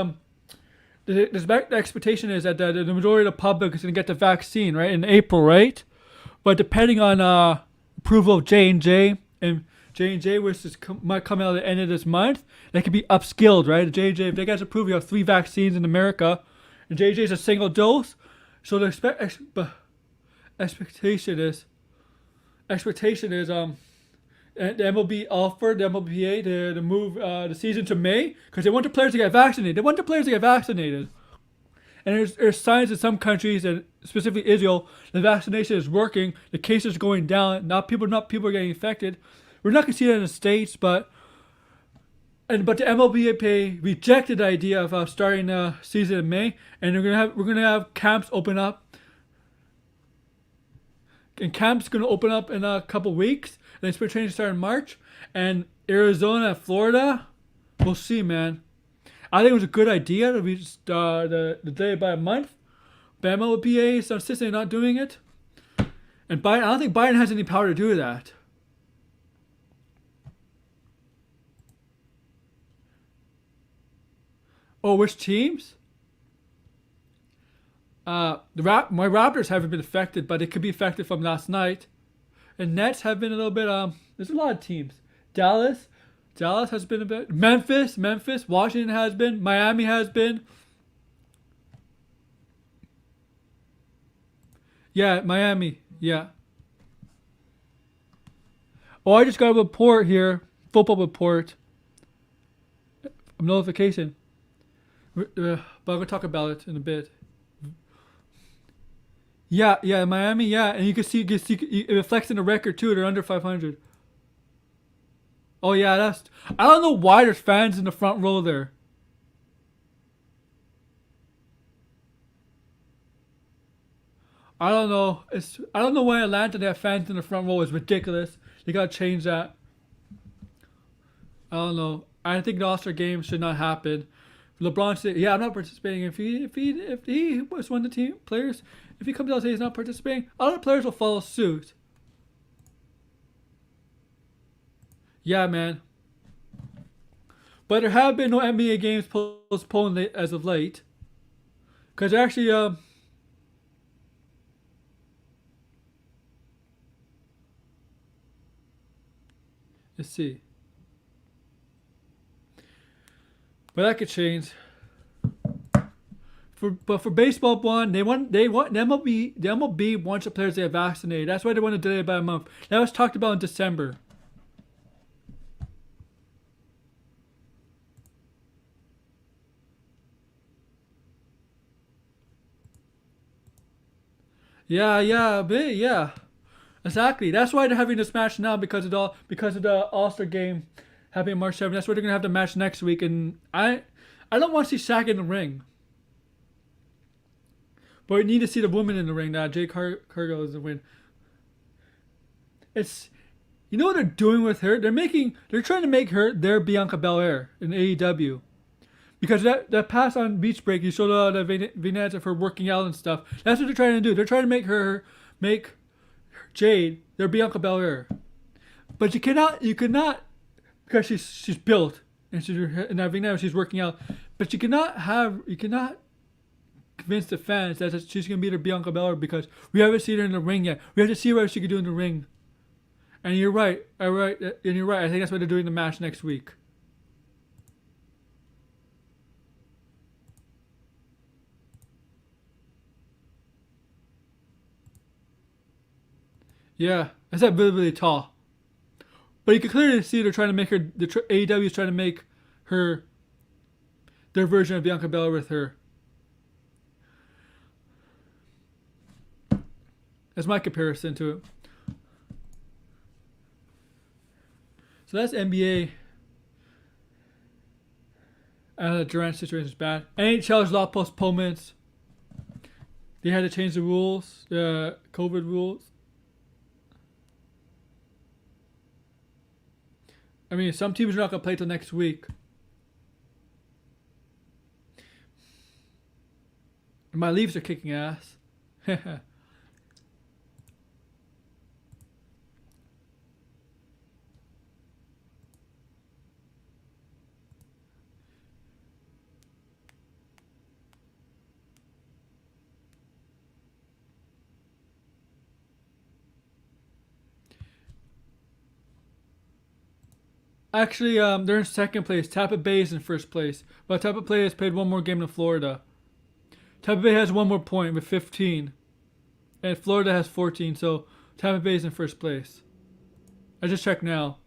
the expectation is that the majority of the public is going to get the vaccine, right, in April, right? But depending on approval of J&J, and J&J, which might come out at the end of this month, they could be upskilled, right? J&J, if they guys approve, you have 3 vaccines in America, and J&J is a single dose. So the expectation is And the MLB offered the MLBPA to move the season to May because they want the players to get vaccinated. They want the players to get vaccinated. And there's signs in some countries, and specifically Israel, the vaccination is working. The cases are going down. Not people are getting infected. We're not gonna see that in the states, but the MLBPA rejected the idea of starting the season in May, and we're gonna have camps open up. And camp's gonna open up in a couple weeks. And then spring training start in March. And Arizona and Florida, we'll see, man. I think it was a good idea to be the delay by a month. But MLBPA is insisting not doing it. And Biden, I don't think Biden has any power to do that. Oh, which teams? My Raptors haven't been affected, but it could be affected from last night. And Nets have been a little bit. There's a lot of teams. Dallas has been a bit. Memphis, Washington has been. Miami has been. Yeah, Miami. Yeah. Oh, I just got a report here. Football report. A notification. But I'm gonna talk about it in a bit. Yeah, Miami, yeah, and you can see it reflects in the record too. They're under 500. Oh yeah, I don't know why there's fans in the front row there. I don't know. I don't know why Atlanta they have fans in the front row. It's ridiculous. They gotta change that. I don't know. I think the All-Star game should not happen. LeBron said, "Yeah, I'm not participating." If he was one of the team players, if he comes out and says he's not participating, other players will follow suit. Yeah, man. But there have been no NBA games postponed as of late, because actually, let's see. But that could change. But for baseball one, they want the MLB wants the players to get vaccinated. That's why they want to delay it by a month. That was talked about in December. Yeah. Exactly. That's why they're having this match now because of the All-Star game happening March 7th. That's why they're gonna have the match next week. And I don't want to see Shaq in the ring. But we need to see the woman in the ring now. Jade Cargill is the win. It's you know what they're doing with her? They're trying to make her their Bianca Belair in AEW. Because that pass on Beach Break, you showed a lot of vignettes of her working out and stuff. That's what they're trying to do. They're trying to make Jade their Bianca Belair. But you cannot, because she's built and in that vignette she's working out. But you cannot convince the fans that she's gonna be their Bianca Belair because we haven't seen her in the ring yet. We have to see what she can do in the ring. And you're right. I think that's why they're doing the match next week. Yeah, it's that really tall. But you can clearly see they're trying to make her. AEW is trying to make her their version of Bianca Belair with her. That's my comparison to it. So that's NBA. The Durant situation is bad. NHL's a lot of postponements. They had to change the rules, the COVID rules. I mean, some teams are not going to play till next week. My Leafs are kicking ass. Actually, they're in second place. Tampa Bay is in first place. But Tampa Bay has played one more game than Florida. Tampa Bay has one more point with 15. And Florida has 14, so Tampa Bay is in first place. I just checked now.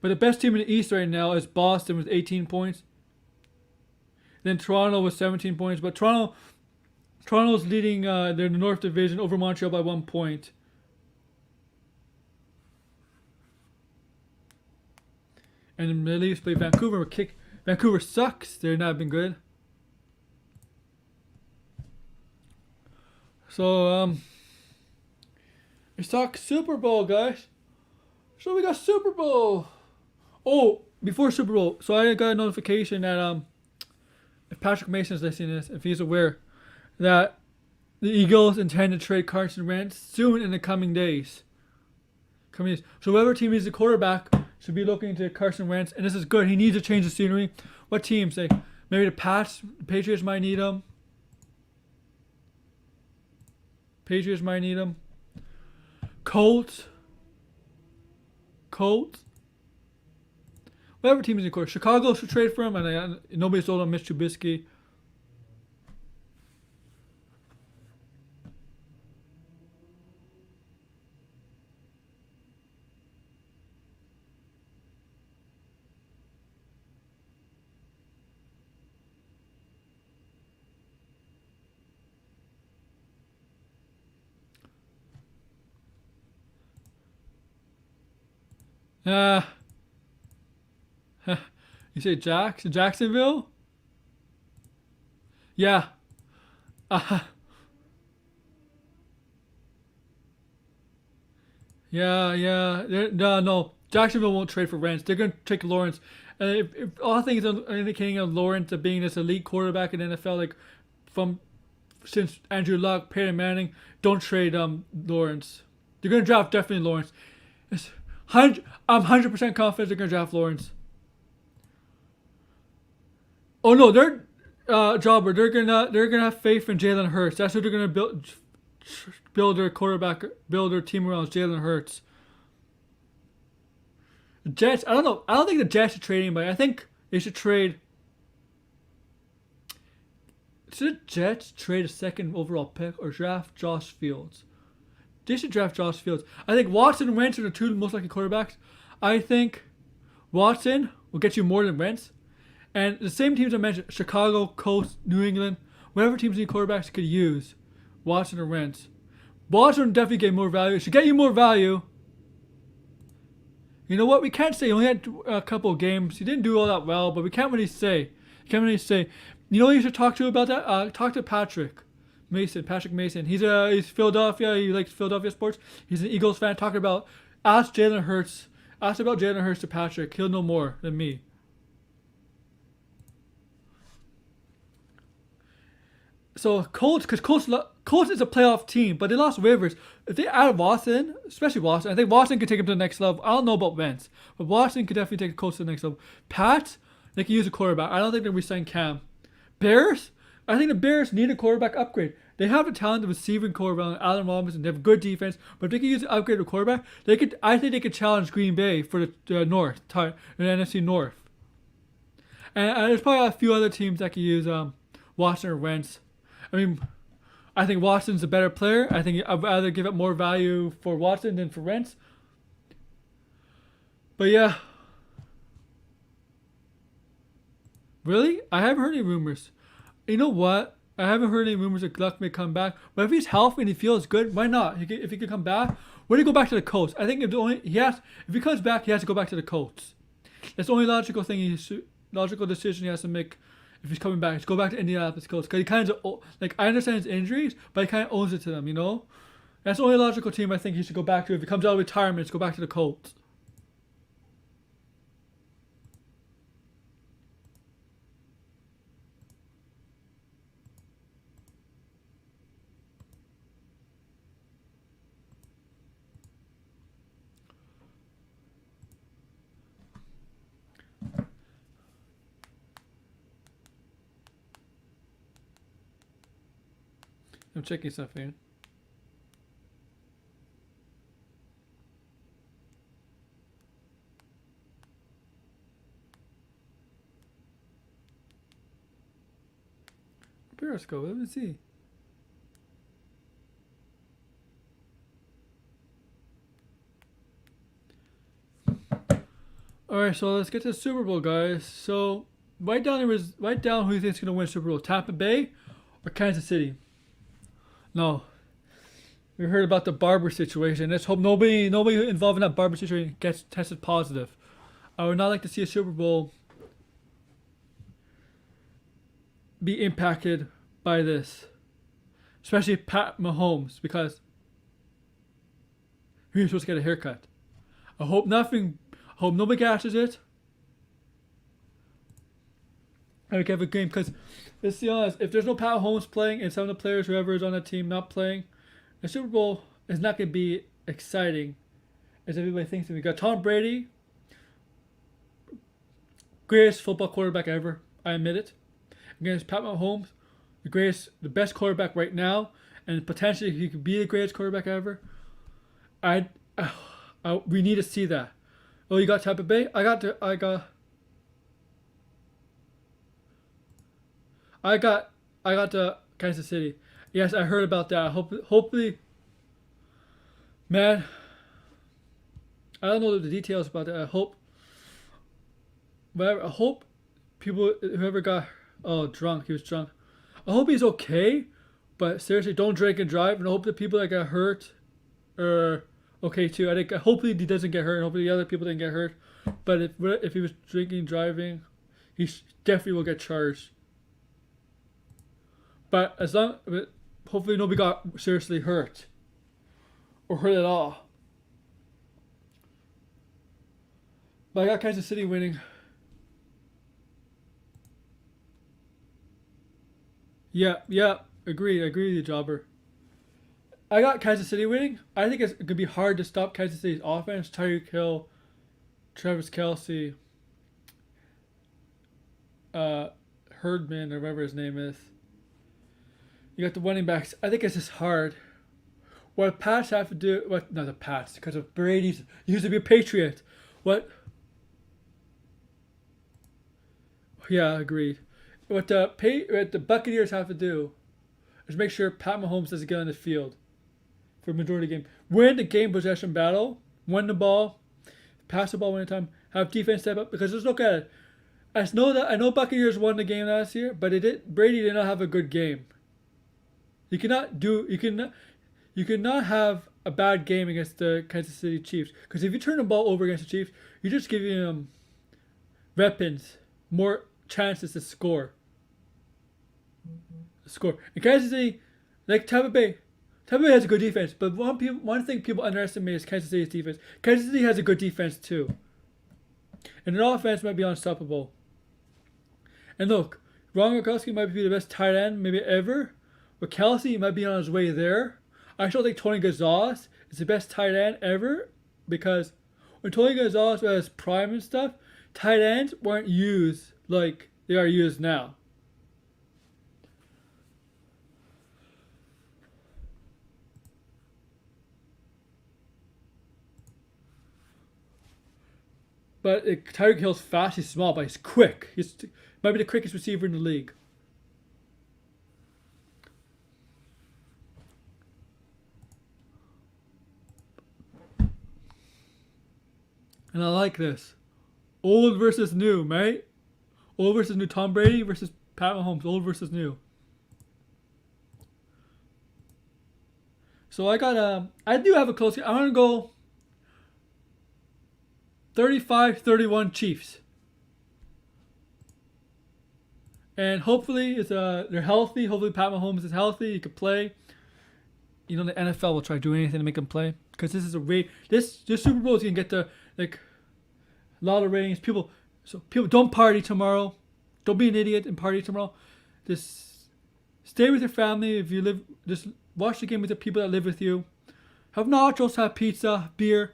But the best team in the East right now is Boston with 18 points. Then Toronto with 17 points. But Toronto's leading their North Division over Montreal by 1 point. And the Leafs play Vancouver. Vancouver sucks. They're not been good. So let's talk Super Bowl, guys. So we got Super Bowl. Oh, before Super Bowl, so I got a notification that if Patrick Mason's listening to this, if he's aware that the Eagles intend to trade Carson Wentz soon in the coming days. So whoever team needs a quarterback should be looking to Carson Wentz, and this is good. He needs to change the scenery. What teams? Like maybe the Pats, the Patriots might need him. Colts. Whatever team is in court. Chicago should trade for him, and nobody sold on Mitch Trubisky. You say Jacksonville? Yeah. Yeah. No. Jacksonville won't trade for Wentz. They're going to take Lawrence. And if all things are indicating of Lawrence of being this elite quarterback in the NFL, like since Andrew Luck, Peyton Manning, don't trade Lawrence. They're going to draft definitely Lawrence. I'm 100% confident they're going to draft Lawrence. Oh no, they're Jobber. They're gonna have faith in Jalen Hurts. That's who they're gonna build their quarterback, build their team around Jalen Hurts. The Jets. I don't know. I don't think the Jets should trade anybody. I think they should trade. Should the Jets trade a second overall pick or draft Josh Fields? They should draft Josh Fields. I think Watson and Wentz are the two most likely quarterbacks. I think Watson will get you more than Wentz. And the same teams I mentioned, Chicago, Colts, New England, whatever teams need quarterbacks could use Watson or Wentz. Watson definitely get more value. It should get you more value. You know what? We can't say he only had a couple of games. He didn't do all that well, but we can't really say. You know who you should talk to about that? Talk to Patrick Mason. He's Philadelphia. He likes Philadelphia sports. He's an Eagles fan. Ask about Jalen Hurts to Patrick. He'll know more than me. So Colts is a playoff team, but they lost Rivers. If they add Watson, especially Watson, I think Watson could take him to the next level. I don't know about Wentz, but Watson could definitely take the Colts to the next level. Pats, they can use a quarterback. I don't think they'll resign Cam. Bears, I think the Bears need a quarterback upgrade. They have the talent of receiving quarterback, Allen Robinson. They have good defense, but if they can use an upgraded quarterback, I think they could challenge Green Bay for the North, the NFC North. And there's probably a few other teams that could use Watson or Wentz. I mean, I think Watson's a better player. I think I'd rather give up more value for Watson than for Wentz. But yeah. Really? I haven't heard any rumors. You know what? I haven't heard any rumors that Luck may come back. But if he's healthy and he feels good, why not? If he could come back, why do he go back to the Colts? I think if he comes back, he has to go back to the Colts. That's the only logical decision he has to make. If he's coming back, just go back to Indianapolis Colts. Because he kind of, I understand his injuries, but he kind of owes it to them, you know? That's the only logical team I think he should go back to. If he comes out of retirement, just go back to the Colts. I'm checking stuff in. Periscope, let me see. All right, so let's get to the Super Bowl, guys. So write down who you think is going to win Super Bowl: Tampa Bay or Kansas City. No, we heard about the barber situation. Let's hope nobody involved in that barber situation gets tested positive. I would not like to see a Super Bowl be impacted by this, especially Pat Mahomes, because he's supposed to get a haircut. I hope nothing. I hope nobody catches it. And we can have a game, because let's be honest, if there's no Pat Mahomes playing and some of the players, whoever is on the team, not playing, the Super Bowl is not going to be exciting as everybody thinks. We got Tom Brady, greatest football quarterback ever. I admit it. Against Pat Mahomes, the best quarterback right now, and potentially he could be the greatest quarterback ever. We need to see that. Oh, you got Tampa Bay? I got the Kansas City. Yes, I heard about that. Hopefully, man. I don't know the details about that. I hope people, whoever got drunk, he was drunk. I hope he's okay, but seriously, don't drink and drive. And I hope the people that got hurt are okay too. I think hopefully he doesn't get hurt. And hopefully the other people didn't get hurt. But if he was drinking and driving, he definitely will get charged. But hopefully nobody got seriously hurt or hurt at all. But I got Kansas City winning. Yeah, agree with you, Jobber. I got Kansas City winning. I think it's going to be hard to stop Kansas City's offense. Tyreek Hill, Travis Kelce, Herdman, or whatever his name is. You got the running backs. I think it's just hard. What Pats have to do, not the Pats, because of Brady's used to be a Patriot. What? Yeah, agreed. What the Buccaneers have to do is make sure Pat Mahomes doesn't get on the field for a majority of the game. Win the game possession battle, win the ball, pass the ball one at a time, have defense step up, because let's look at it. I know Buccaneers won the game last year, but Brady did not have a good game. You cannot have a bad game against the Kansas City Chiefs, because if you turn the ball over against the Chiefs, you're just giving them weapons, more chances to score. And Kansas City, like Tampa Bay has a good defense, but one thing people underestimate is Kansas City's defense. Kansas City has a good defense too, and their offense might be unstoppable. And look, Ron Gronkowski might be the best tight end maybe ever, but Kelce might be on his way there. I still think Tony Gonzalez is the best tight end ever, because when Tony Gonzalez was at his prime and stuff, tight ends weren't used like they are used now. But Tyreek Hill's fast, he's small, but he's quick. He's might be the quickest receiver in the league. And I like this. Old versus new, mate. Old versus new. Tom Brady versus Pat Mahomes. Old versus new. So I do have a close game. I'm going to go 35-31 Chiefs. And hopefully they're healthy. Hopefully Pat Mahomes is healthy. He could play. You know, the NFL will try to do anything to make him play, because this is this Super Bowl is gonna get a lot of ratings. People don't party tomorrow. Don't be an idiot and party tomorrow. Just stay with your family. If you live, just watch the game with the people that live with you. Have nachos, have pizza, beer,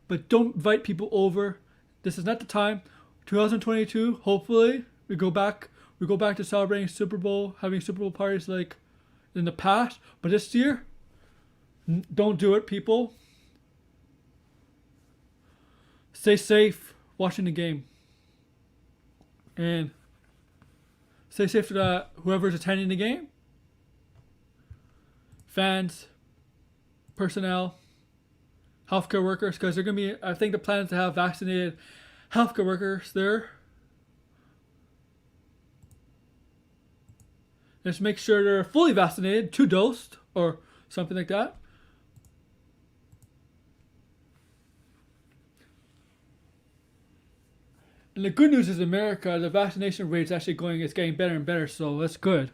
but don't invite people over. This is not the time. 2022. Hopefully we go back to celebrating Super Bowl, having Super Bowl parties like in the past. But this year, don't do it, people. Stay safe watching the game. And stay safe to whoever's attending the game. Fans, personnel, healthcare workers, because they're going to be, I think the plan is to have vaccinated healthcare workers there. Just make sure they're fully vaccinated, 2 dosed, or something like that. And the good news is, in America, the vaccination rate is actually getting better and better, so that's good.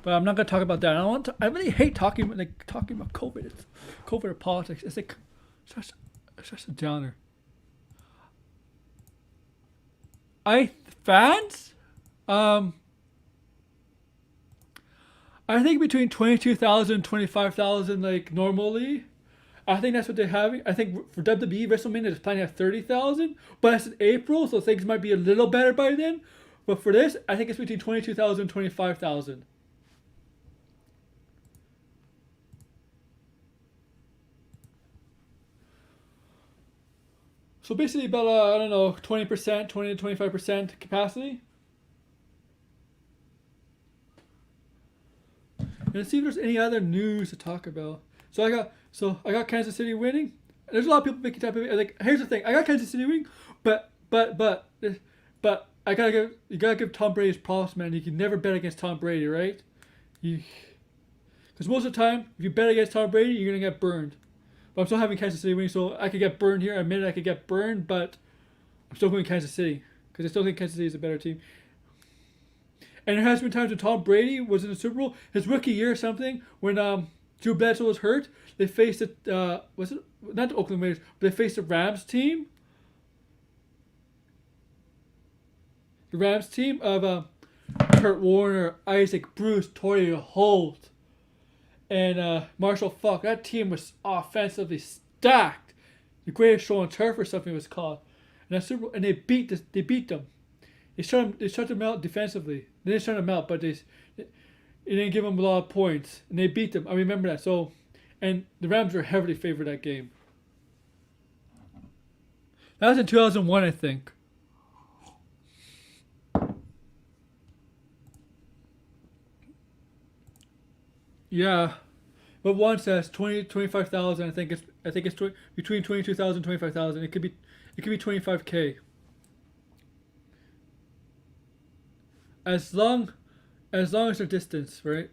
But I'm not gonna talk about that. I really hate talking about COVID. It's COVID or politics. It's like such a downer. Fans, I think between 22,000 and 25,000, like normally. I think that's what they're having. I think for WWE WrestleMania, they're planning at 30,000, but it's in April, so things might be a little better by then. But for this, I think it's between 22,000 and 25,000. So basically about, I don't know, 20%, 20 to 25% capacity. And let's see if there's any other news to talk about. So I got Kansas City winning. There's a lot of people making type of like. Here's the thing: I got Kansas City winning, but you gotta give Tom Brady his props, man. You can never bet against Tom Brady, right? Because most of the time, if you bet against Tom Brady, you're gonna get burned. But I'm still having Kansas City winning, so I could get burned here. I admit I could get burned, but I'm still going Kansas City because I still think Kansas City is a better team. And there has been times when Tom Brady was in the Super Bowl, his rookie year or something, when Drew Bledsoe was hurt. They faced was it not the Oakland Raiders, but they faced the Rams team. The Rams team of Kurt Warner, Isaac Bruce, Torrey Holt, and Marshall Faulk. That team was offensively stacked. The greatest show on turf or something was called. And that Super Bowl, and they beat them. They shut them out defensively. They didn't shut them out, but they didn't give them a lot of points, and they beat them. I remember that. So, and the Rams were heavily favored that game. That was in 2001, I think. Yeah, but one says 25,000. I think it's between 22,000 and 25,000. It could be 25K. As long as the distance, right?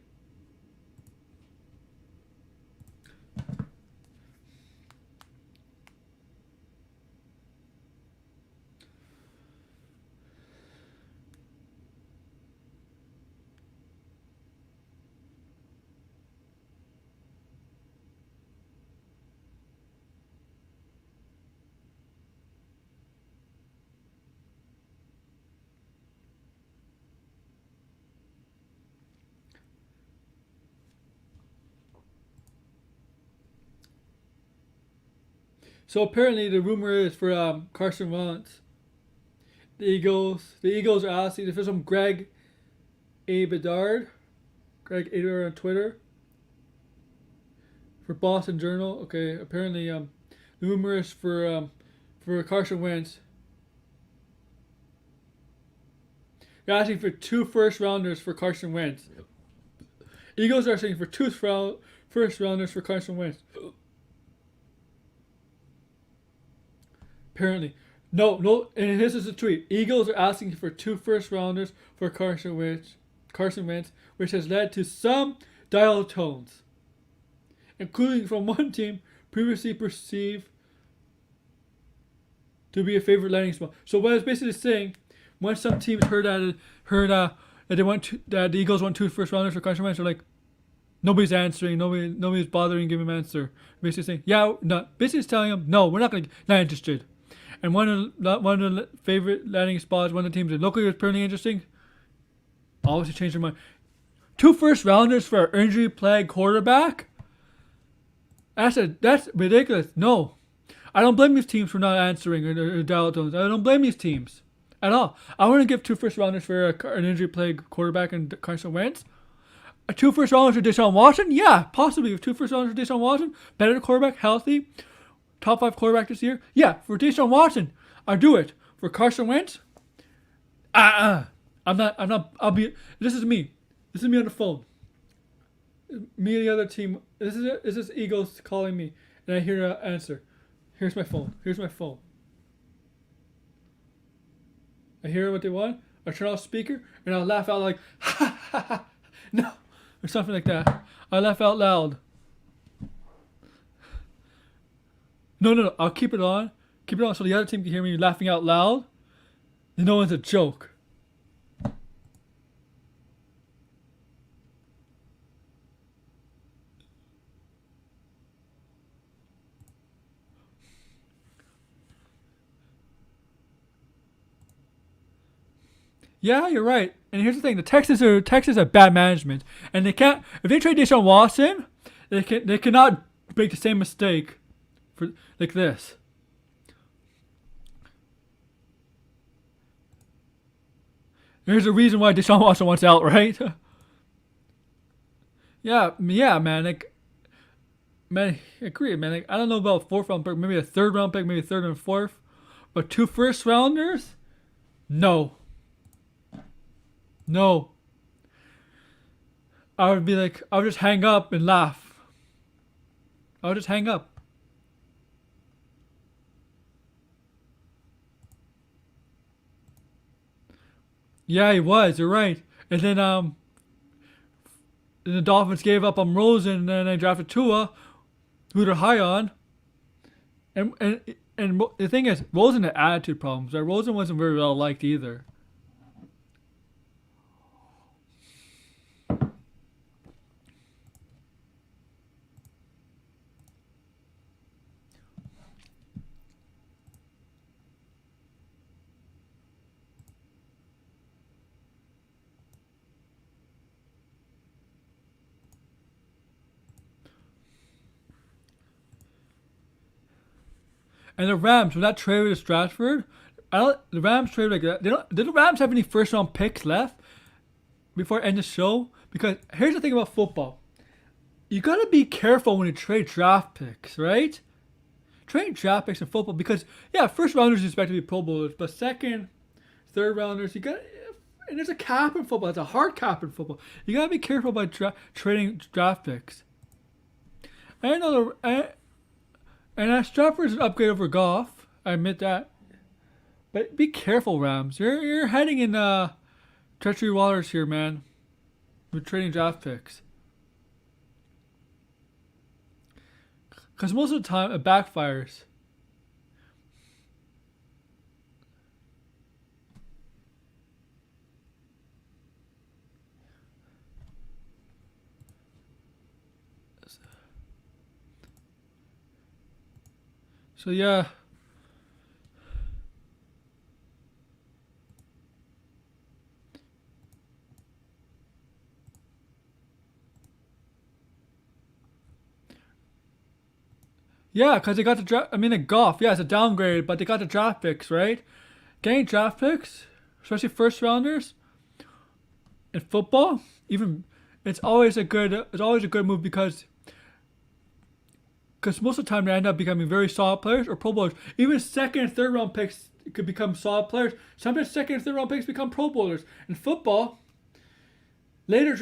So apparently the rumor is for Carson Wentz. The Eagles are asking. There's from Greg A. Bedard on Twitter. For Boston Journal. Okay, apparently the rumor is for Carson Wentz. They're asking for 2 first rounders for Carson Wentz. Eagles are asking for 2 first rounders for Carson Wentz. Apparently. No, and this is a tweet. Eagles are asking for 2 first rounders for Carson Wentz, which has led to some dial tones, including from one team previously perceived to be a favorite landing spot. So what it's basically saying, when some teams heard that the Eagles want 2 first rounders for Carson Wentz, they're like, nobody's answering, nobody's bothering giving him an answer. Basically saying, basically it's telling them, no, we're not interested. And one of the favorite landing spots, one of the teams that locally was pretty interesting, always change their mind. 2 first rounders for an injury plagued quarterback? That's ridiculous. No. I don't blame these teams for not answering or dial tones. I don't blame these teams at all. I want to give 2 first rounders for an injury plagued quarterback and Carson Wentz. 2 first rounders for Deshaun Watson? Yeah, possibly. 2 first rounders for Deshaun Watson, better quarterback, healthy. Top 5 quarterback this year? Yeah, for Deshaun Watson, I'll do it. For Carson Wentz? I'm not, this is me. This is me on the phone. Me and the other team, this is Eagles calling me, and I hear an answer. Here's my phone. I hear what they want. I turn off speaker and I'll laugh out like ha ha ha no or something like that. I laugh out loud. No, no, no. I'll keep it on. Keep it on so the other team can hear me laughing out loud. You know it's a joke. Yeah, you're right. And here's the thing: the Texans are bad management, and they can't. If they trade Deshaun Watson, they cannot make the same mistake for like this. There's a reason why Deshaun Watson wants out, right? Yeah, man. Like, man, I agree, man. Like, I don't know about fourth round pick, maybe a third round pick, maybe third and fourth, but two first rounders, no, no. I would be like, I would just hang up and laugh. I would just hang up. Yeah, he was. You're right. And then the Dolphins gave up on Rosen, and then they drafted Tua, who they're high on. And the thing is, Rosen had attitude problems. Right? Rosen wasn't very well liked either. And the Rams, when that trade with Stratford, the Rams trade like that. Did the Rams have any first round picks left before I end the show? Because here's the thing about football. You gotta be careful when you trade draft picks, right? Trade draft picks in football because yeah, first rounders you expect to be Pro Bowlers, but second, third rounders you got, and there's a cap in football. It's a hard cap in football. You gotta be careful about trading draft picks. I know and Stratford's an upgrade over Goff. I admit that, but be careful, Rams. You're heading in treachery waters here, man. With trading draft picks. Because most of the time, it backfires. So, yeah. Yeah, because they got the draft. I mean, the golf. Yeah, it's a downgrade, but they got the draft picks, right? Getting draft picks, especially first rounders in football, even it's always a good move because most of the time they end up becoming very solid players or Pro Bowlers. Even second and third round picks could become solid players. Sometimes second and third round picks become Pro Bowlers. In football, later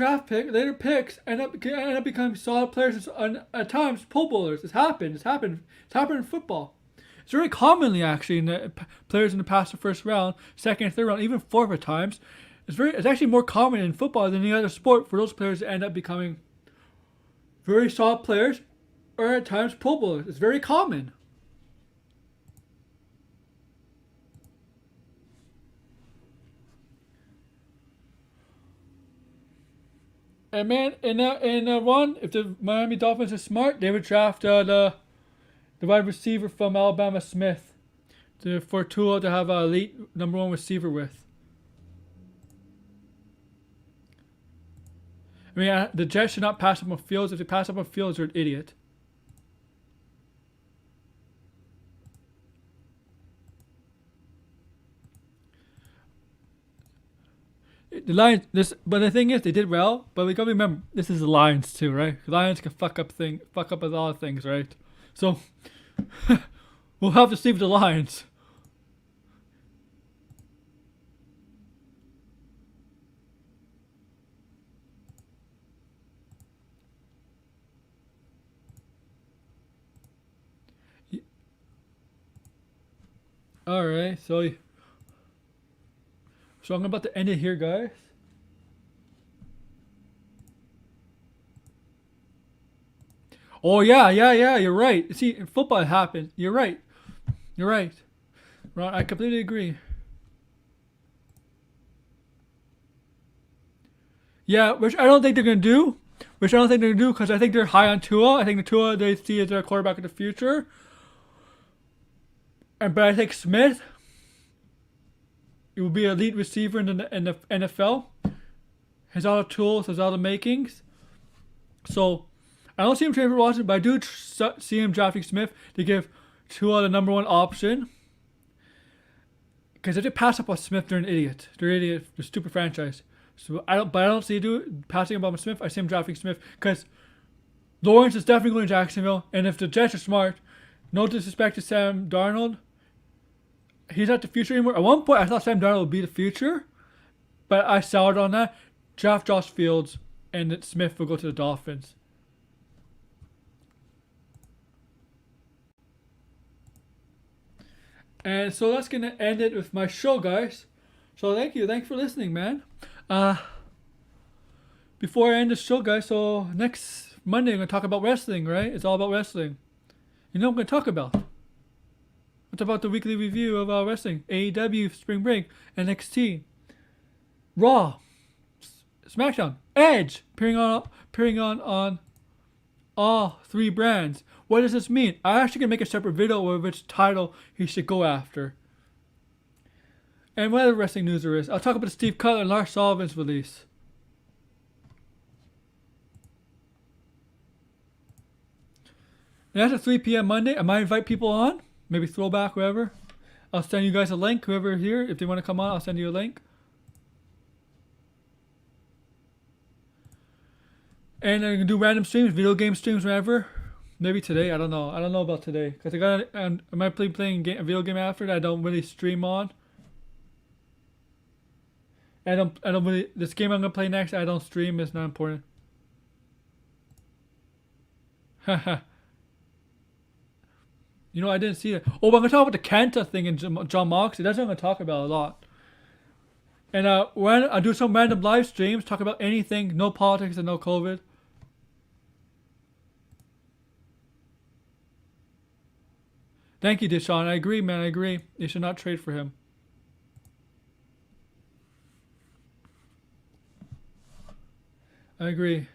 picks end up becoming solid players and at times Pro Bowlers. It's happened. It's happened in football. It's very commonly actually in the players in the past the first round, second, third round, even fourth at times. It's actually more common in football than any other sport for those players to end up becoming very solid players or at times Pro Bowlers. It's very common. And man, in one, if the Miami Dolphins are smart, they would draft the wide receiver from Alabama, Smith, for Tua to have an elite number one receiver with. I mean, the Jets should not pass up on Fields. If they pass up on Fields, they're an idiot. The Lions, but the thing is, they did well. But we gotta remember, this is the Lions too, right? The Lions can fuck up a lot of things, right? So we'll have to see with the Lions. All right, so So I'm about to end it here, guys. Oh yeah, you're right. See, in football it happens. You're right. You're right. Ron, I completely agree. Yeah, which I don't think they're gonna do. Which I don't think they're gonna do because I think they're high on Tua. I think the Tua they see as their quarterback in the future. But I think Smith, he will be an elite receiver in the NFL. Has all the tools, has all the makings. So I don't see him trading for Washington, but I do see him drafting Smith to give Tua the number one option. Because if they pass up on Smith, they're an idiot. They're an idiot. They're a stupid franchise. So I don't see passing up on Smith. I see him drafting Smith because Lawrence is definitely going to Jacksonville. And if the Jets are smart, no disrespect to Sam Darnold, he's not the future anymore. At one point, I thought Sam Darnold would be the future, but I soured on that. Draft Josh Fields, and that Smith will go to the Dolphins. And so that's gonna end it with my show, guys. So thank you for listening, man. Before I end the show, guys, so next Monday I'm gonna talk about wrestling, right? It's all about wrestling. You know what I'm gonna talk about? What's about the weekly review of wrestling? AEW, Spring Break, NXT, Raw, SmackDown, Edge, appearing on all three brands. What does this mean? I'm actually gonna make a separate video of which title he should go after. And what other wrestling news there is? I'll talk about the Steve Cutler and Lars Sullivan's release. And that's at 3 p.m. Monday. I might invite people on. Maybe Throwback, whoever. I'll send you guys a link, whoever here. If they want to come on, I'll send you a link. And I'm going to do random streams, video game streams, whatever. Maybe today, I don't know. I don't know about today. Because I might be playing a video game after that I don't really stream on. I don't really, this game I'm going to play next, I don't stream. It's not important. Haha. You know, I didn't see it. Oh, but I'm going to talk about the Kenta thing and John Moxley. That's what I'm going to talk about a lot. And when I do some random live streams, talk about anything, no politics and no COVID. Thank you, Deshaun. I agree, man. I agree. They should not trade for him. I agree.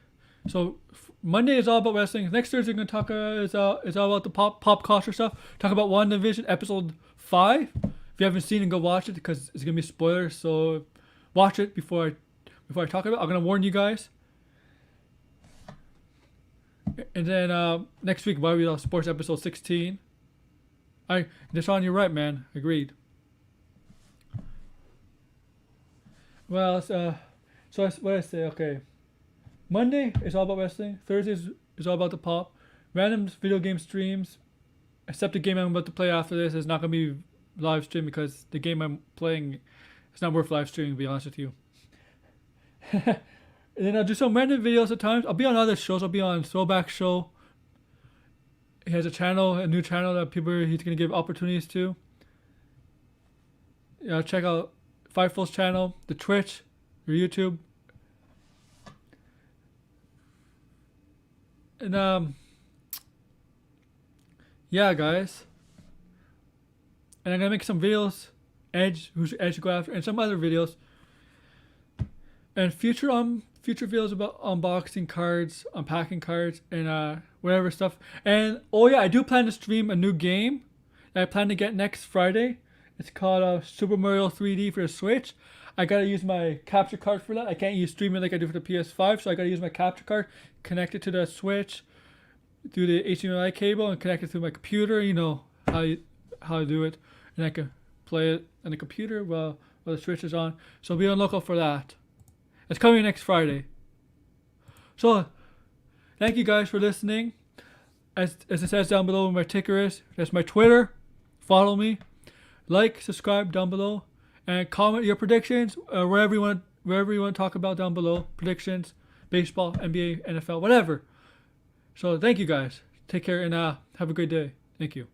So Monday is all about wrestling. Next Thursday, we're gonna talk is all about the pop culture stuff. Talk about WandaVision episode 5. If you haven't seen it, go watch it because it's gonna be spoilers. So watch it before I talk about it. I'm gonna warn you guys. And then next week, Bobby Love Sports episode 16. Deshaun, you're right, man. Agreed. Well, so what I say? Okay. Monday is all about wrestling. Thursday is all about the pop. Random video game streams. Except the game I'm about to play after this is not going to be live streamed because the game I'm playing is not worth live streaming, to be honest with you. And then I'll do some random videos at times. I'll be on other shows. I'll be on Throwback Show. He has a new channel that he's going to give opportunities to. Yeah, check out Fightful's channel, the Twitch, your YouTube. And yeah, guys. And I'm gonna make some videos, who's Edge to go after, and some other videos. And future videos about unboxing cards, unpacking cards, and whatever stuff. And oh yeah, I do plan to stream a new game that I plan to get next Friday. It's called Super Mario 3D for the Switch. I gotta use my capture card for that. I can't use streaming like I do for the PS5, so I gotta use my capture card, connect it to the Switch through the HDMI cable, and connect it through my computer. You know how to do it, and I can play it on the computer while the Switch is on. So be on the lookout for that. It's coming next Friday. So thank you guys for listening. As it says down below where my ticker is, that's my Twitter. Follow me, like, subscribe down below. And comment your predictions wherever you want to talk about down below. Predictions, baseball, NBA, NFL, whatever. So thank you guys. Take care and have a great day. Thank you.